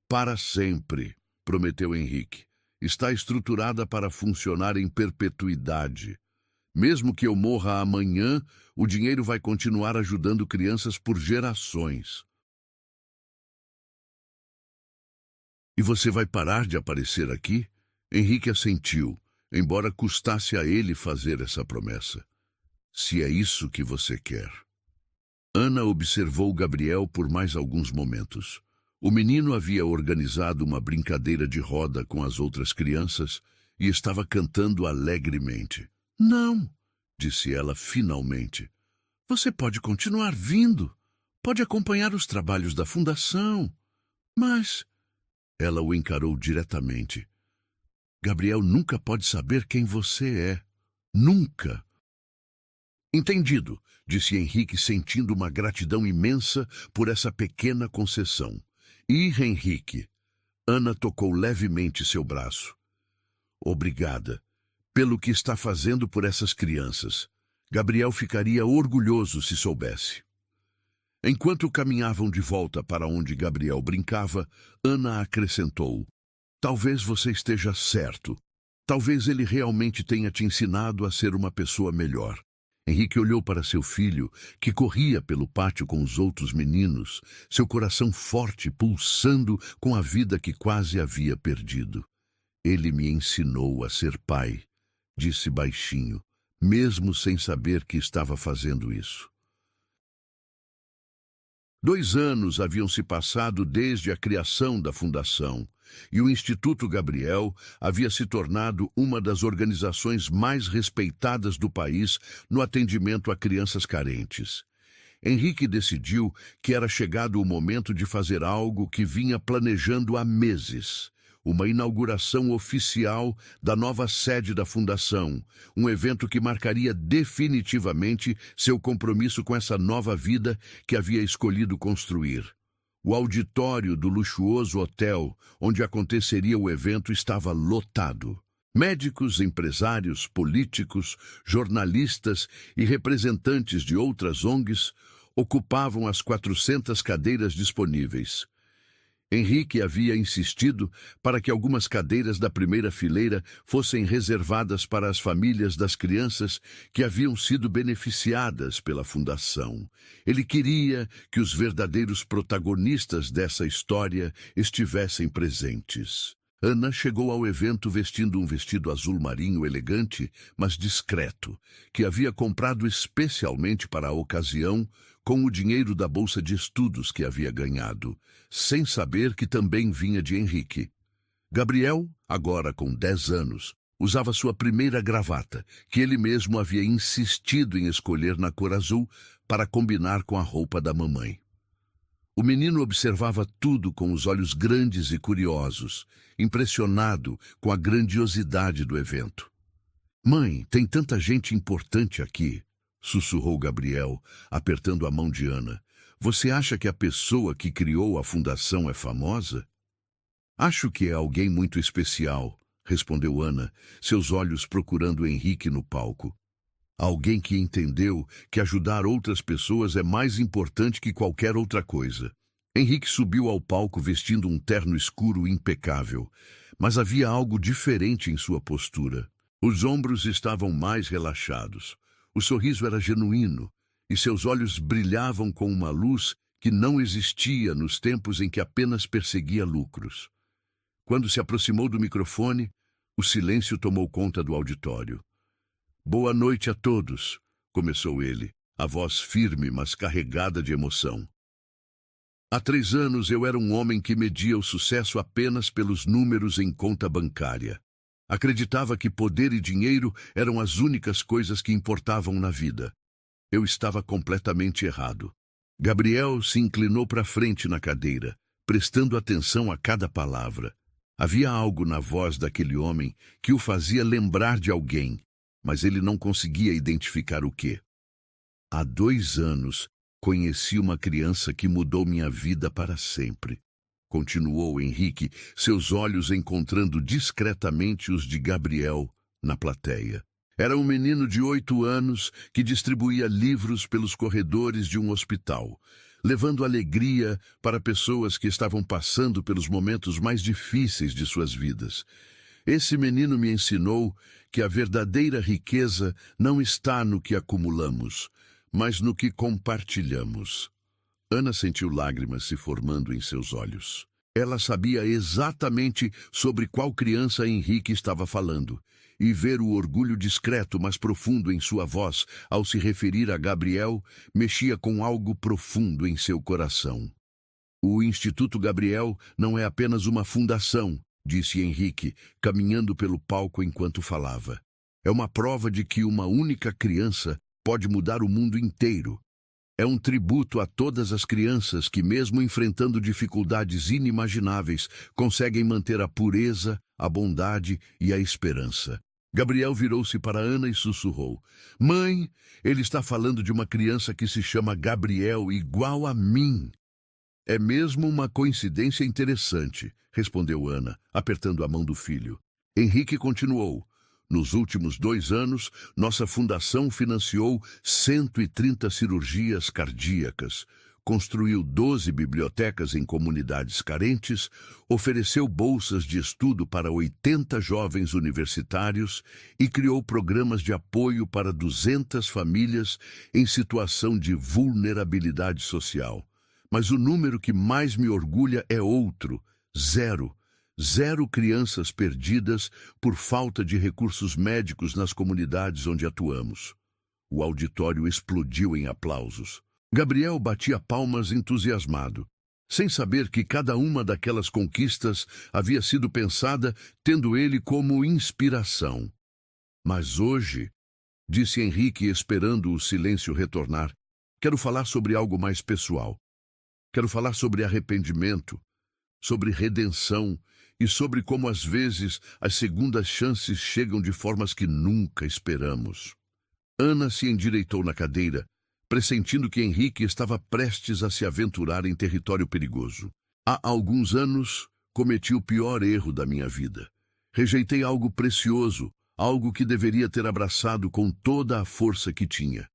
Para sempre, prometeu Henrique. Está estruturada para funcionar em perpetuidade. Mesmo que eu morra amanhã, o dinheiro vai continuar ajudando crianças por gerações. E você vai parar de aparecer aqui? Henrique assentiu, embora custasse a ele fazer essa promessa. Se é isso que você quer. Ana observou Gabriel por mais alguns momentos. O menino havia organizado uma brincadeira de roda com as outras crianças e estava cantando alegremente. Não, disse ela finalmente. Você pode continuar vindo. Pode acompanhar os trabalhos da fundação. Mas... Ela o encarou diretamente. Gabriel nunca pode saber quem você é. Nunca. Entendido, disse Henrique, sentindo uma gratidão imensa por essa pequena concessão. E, Henrique, Ana tocou levemente seu braço. Obrigada pelo que está fazendo por essas crianças. Gabriel ficaria orgulhoso se soubesse. Enquanto caminhavam de volta para onde Gabriel brincava, Ana acrescentou: talvez você esteja certo. Talvez ele realmente tenha te ensinado a ser uma pessoa melhor. Henrique olhou para seu filho, que corria pelo pátio com os outros meninos, seu coração forte pulsando com a vida que quase havia perdido. Ele me ensinou a ser pai, disse baixinho, mesmo sem saber que estava fazendo isso. 2 anos haviam se passado desde a criação da fundação, e o Instituto Gabriel havia se tornado uma das organizações mais respeitadas do país no atendimento a crianças carentes. Henrique decidiu que era chegado o momento de fazer algo que vinha planejando há meses. Uma inauguração oficial da nova sede da Fundação, um evento que marcaria definitivamente seu compromisso com essa nova vida que havia escolhido construir. O auditório do luxuoso hotel onde aconteceria o evento estava lotado. Médicos, empresários, políticos, jornalistas e representantes de outras ONGs ocupavam as 400 cadeiras disponíveis. Henrique havia insistido para que algumas cadeiras da primeira fileira fossem reservadas para as famílias das crianças que haviam sido beneficiadas pela fundação. Ele queria que os verdadeiros protagonistas dessa história estivessem presentes. Ana chegou ao evento vestindo um vestido azul marinho elegante, mas discreto, que havia comprado especialmente para a ocasião com o dinheiro da bolsa de estudos que havia ganhado, sem saber que também vinha de Henrique. Gabriel, agora com 10 anos, usava sua primeira gravata, que ele mesmo havia insistido em escolher na cor azul para combinar com a roupa da mamãe. O menino observava tudo com os olhos grandes e curiosos, impressionado com a grandiosidade do evento. "Mãe, tem tanta gente importante aqui", sussurrou Gabriel, apertando a mão de Ana. "Você acha que a pessoa que criou a fundação é famosa?" "Acho que é alguém muito especial", respondeu Ana, seus olhos procurando Henrique no palco. "Alguém que entendeu que ajudar outras pessoas é mais importante que qualquer outra coisa." Henrique subiu ao palco vestindo um terno escuro impecável, mas havia algo diferente em sua postura. Os ombros estavam mais relaxados. O sorriso era genuíno e seus olhos brilhavam com uma luz que não existia nos tempos em que apenas perseguia lucros. Quando se aproximou do microfone, o silêncio tomou conta do auditório. "Boa noite a todos", começou ele, a voz firme, mas carregada de emoção. "Há 3 anos eu era um homem que media o sucesso apenas pelos números em conta bancária. Acreditava que poder e dinheiro eram as únicas coisas que importavam na vida. Eu estava completamente errado." Gabriel se inclinou para frente na cadeira, prestando atenção a cada palavra. Havia algo na voz daquele homem que o fazia lembrar de alguém, mas ele não conseguia identificar o quê. "Há 2 anos, conheci uma criança que mudou minha vida para sempre", continuou Henrique, seus olhos encontrando discretamente os de Gabriel na plateia. Era um menino de 8 anos que distribuía livros pelos corredores de um hospital, levando alegria para pessoas que estavam passando pelos momentos mais difíceis de suas vidas. Esse menino me ensinou que a verdadeira riqueza não está no que acumulamos, mas no que compartilhamos. Ana sentiu lágrimas se formando em seus olhos. Ela sabia exatamente sobre qual criança Henrique estava falando, e ver o orgulho discreto, mas profundo em sua voz ao se referir a Gabriel mexia com algo profundo em seu coração. "O Instituto Gabriel não é apenas uma fundação", disse Henrique, caminhando pelo palco enquanto falava. "É uma prova de que uma única criança pode mudar o mundo inteiro. É um tributo a todas as crianças que, mesmo enfrentando dificuldades inimagináveis, conseguem manter a pureza, a bondade e a esperança." Gabriel virou-se para Ana e sussurrou: "Mãe, ele está falando de uma criança que se chama Gabriel, igual a mim." "É mesmo uma coincidência interessante", respondeu Ana, apertando a mão do filho. Henrique continuou: "Nos últimos 2 anos, nossa fundação financiou 130 cirurgias cardíacas, construiu 12 bibliotecas em comunidades carentes, ofereceu bolsas de estudo para 80 jovens universitários e criou programas de apoio para 200 famílias em situação de vulnerabilidade social. Mas o número que mais me orgulha é outro: 0. 0 crianças perdidas por falta de recursos médicos nas comunidades onde atuamos." O auditório explodiu em aplausos. Gabriel batia palmas entusiasmado, sem saber que cada uma daquelas conquistas havia sido pensada tendo ele como inspiração. "Mas hoje", disse Henrique, esperando o silêncio retornar, "quero falar sobre algo mais pessoal. Quero falar sobre arrependimento, sobre redenção e sobre como às vezes as segundas chances chegam de formas que nunca esperamos." Ana se endireitou na cadeira, pressentindo que Henrique estava prestes a se aventurar em território perigoso. "Há alguns anos, cometi o pior erro da minha vida. Rejeitei algo precioso, algo que deveria ter abraçado com toda a força que tinha.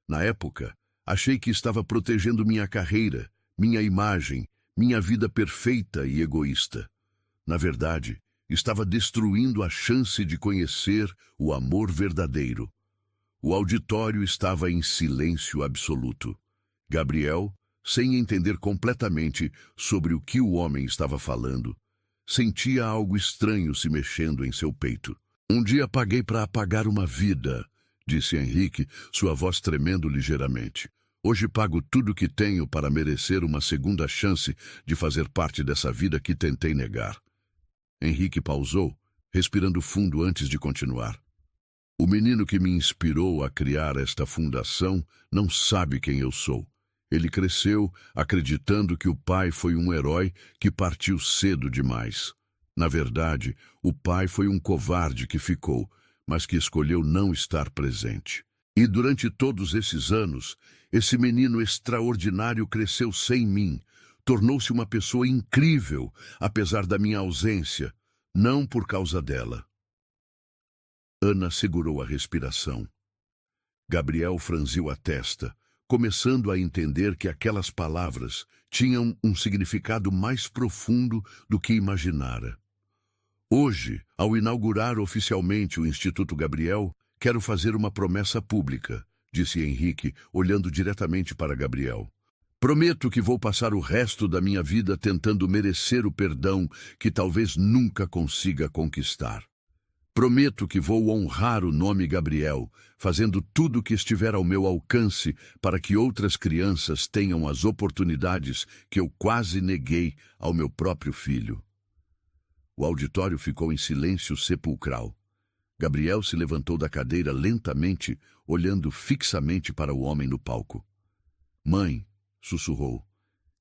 Na época, achei que estava protegendo minha carreira, minha imagem, minha vida perfeita e egoísta. Na verdade, estava destruindo a chance de conhecer o amor verdadeiro." O auditório estava em silêncio absoluto. Gabriel, sem entender completamente sobre o que o homem estava falando, sentia algo estranho se mexendo em seu peito. "Um dia paguei para apagar uma vida", disse Henrique, sua voz tremendo ligeiramente. "Hoje pago tudo o que tenho para merecer uma segunda chance de fazer parte dessa vida que tentei negar." Henrique pausou, respirando fundo antes de continuar. O menino que me inspirou a criar esta fundação não sabe quem eu sou. Ele cresceu acreditando que o pai foi um herói que partiu cedo demais. Na verdade, o pai foi um covarde que ficou, mas que escolheu não estar presente. E durante todos esses anos, esse menino extraordinário cresceu sem mim, tornou-se uma pessoa incrível, apesar da minha ausência, não por causa dela. Ana segurou a respiração. Gabriel franziu a testa, começando a entender que aquelas palavras tinham um significado mais profundo do que imaginara. Hoje, ao inaugurar oficialmente o Instituto Gabriel, quero fazer uma promessa pública, disse Henrique, olhando diretamente para Gabriel. Prometo que vou passar o resto da minha vida tentando merecer o perdão que talvez nunca consiga conquistar. Prometo que vou honrar o nome Gabriel, fazendo tudo o que estiver ao meu alcance para que outras crianças tenham as oportunidades que eu quase neguei ao meu próprio filho. O auditório ficou em silêncio sepulcral. Gabriel se levantou da cadeira lentamente, olhando fixamente para o homem no palco. Mãe, sussurrou.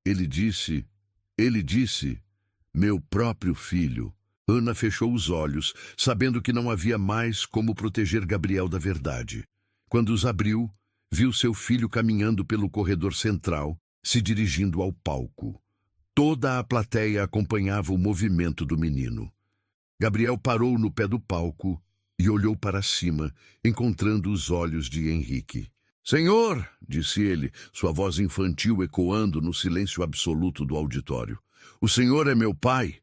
Ele disse, meu próprio filho. Ana fechou os olhos, sabendo que não havia mais como proteger Gabriel da verdade. Quando os abriu, viu seu filho caminhando pelo corredor central, se dirigindo ao palco. Toda a plateia acompanhava o movimento do menino. Gabriel parou no pé do palco e olhou para cima, encontrando os olhos de Henrique. Senhor, disse ele, sua voz infantil ecoando no silêncio absoluto do auditório. O senhor é meu pai.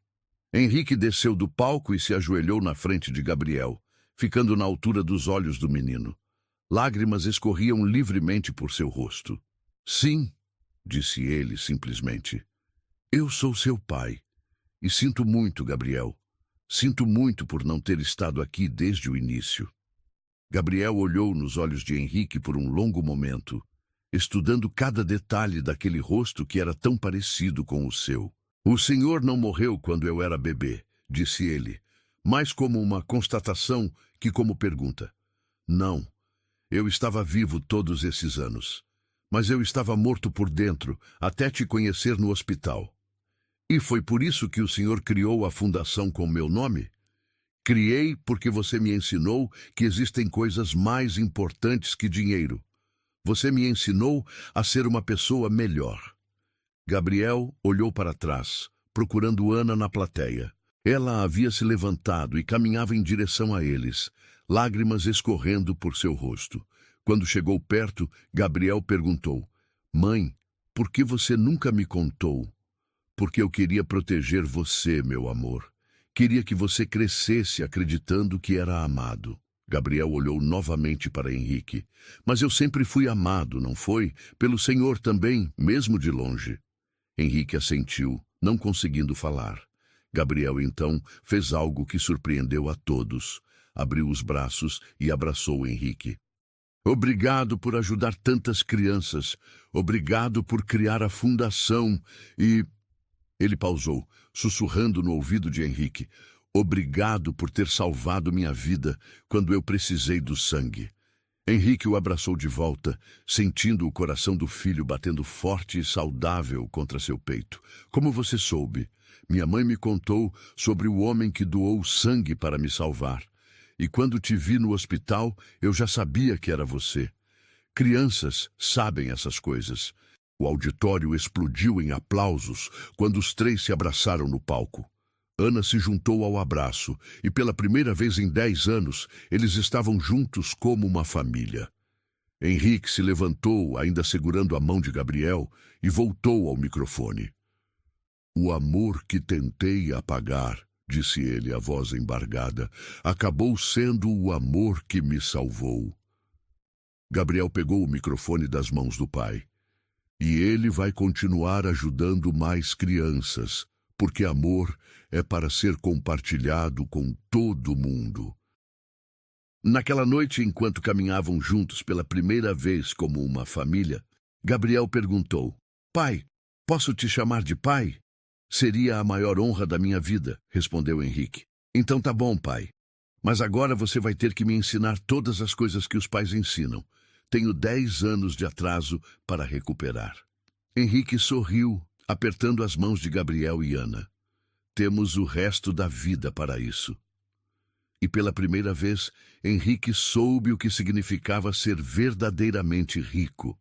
Henrique desceu do palco e se ajoelhou na frente de Gabriel, ficando na altura dos olhos do menino. Lágrimas escorriam livremente por seu rosto. Sim, disse ele simplesmente. Eu sou seu pai. E sinto muito, Gabriel. Sinto muito por não ter estado aqui desde o início. Gabriel olhou nos olhos de Henrique por um longo momento, estudando cada detalhe daquele rosto que era tão parecido com o seu. O senhor não morreu quando eu era bebê, disse ele, mais como uma constatação que como pergunta. Não, eu estava vivo todos esses anos, mas eu estava morto por dentro até te conhecer no hospital. E foi por isso que o senhor criou a fundação com meu nome? Criei porque você me ensinou que existem coisas mais importantes que dinheiro. Você me ensinou a ser uma pessoa melhor. Gabriel olhou para trás, procurando Ana na plateia. Ela havia se levantado e caminhava em direção a eles, lágrimas escorrendo por seu rosto. Quando chegou perto, Gabriel perguntou, Mãe, por que você nunca me contou? Porque eu queria proteger você, meu amor. Queria que você crescesse acreditando que era amado. Gabriel olhou novamente para Henrique. Mas eu sempre fui amado, não foi? Pelo Senhor também, mesmo de longe. Henrique assentiu, não conseguindo falar. Gabriel, então, fez algo que surpreendeu a todos. Abriu os braços e abraçou Henrique. Obrigado por ajudar tantas crianças. Obrigado por criar a fundação e... Ele pausou, sussurrando no ouvido de Henrique. Obrigado por ter salvado minha vida quando eu precisei do sangue. Henrique o abraçou de volta, sentindo o coração do filho batendo forte e saudável contra seu peito. Como você soube? Minha mãe me contou sobre o homem que doou sangue para me salvar. E quando te vi no hospital, eu já sabia que era você. Crianças sabem essas coisas. O auditório explodiu em aplausos quando os três se abraçaram no palco. Ana se juntou ao abraço e pela primeira vez em 10 anos eles estavam juntos como uma família. Henrique se levantou, ainda segurando a mão de Gabriel, e voltou ao microfone. O amor que tentei apagar, disse ele, a voz embargada, acabou sendo o amor que me salvou. Gabriel pegou o microfone das mãos do pai. E ele vai continuar ajudando mais crianças, porque amor é para ser compartilhado com todo mundo. Naquela noite, enquanto caminhavam juntos pela primeira vez como uma família, Gabriel perguntou, Pai, posso te chamar de pai? Seria a maior honra da minha vida, respondeu Henrique. Então tá bom, pai. Mas agora você vai ter que me ensinar todas as coisas que os pais ensinam. Tenho 10 anos de atraso para recuperar. Henrique sorriu, apertando as mãos de Gabriel e Ana. Temos o resto da vida para isso. E pela primeira vez, Henrique soube o que significava ser verdadeiramente rico.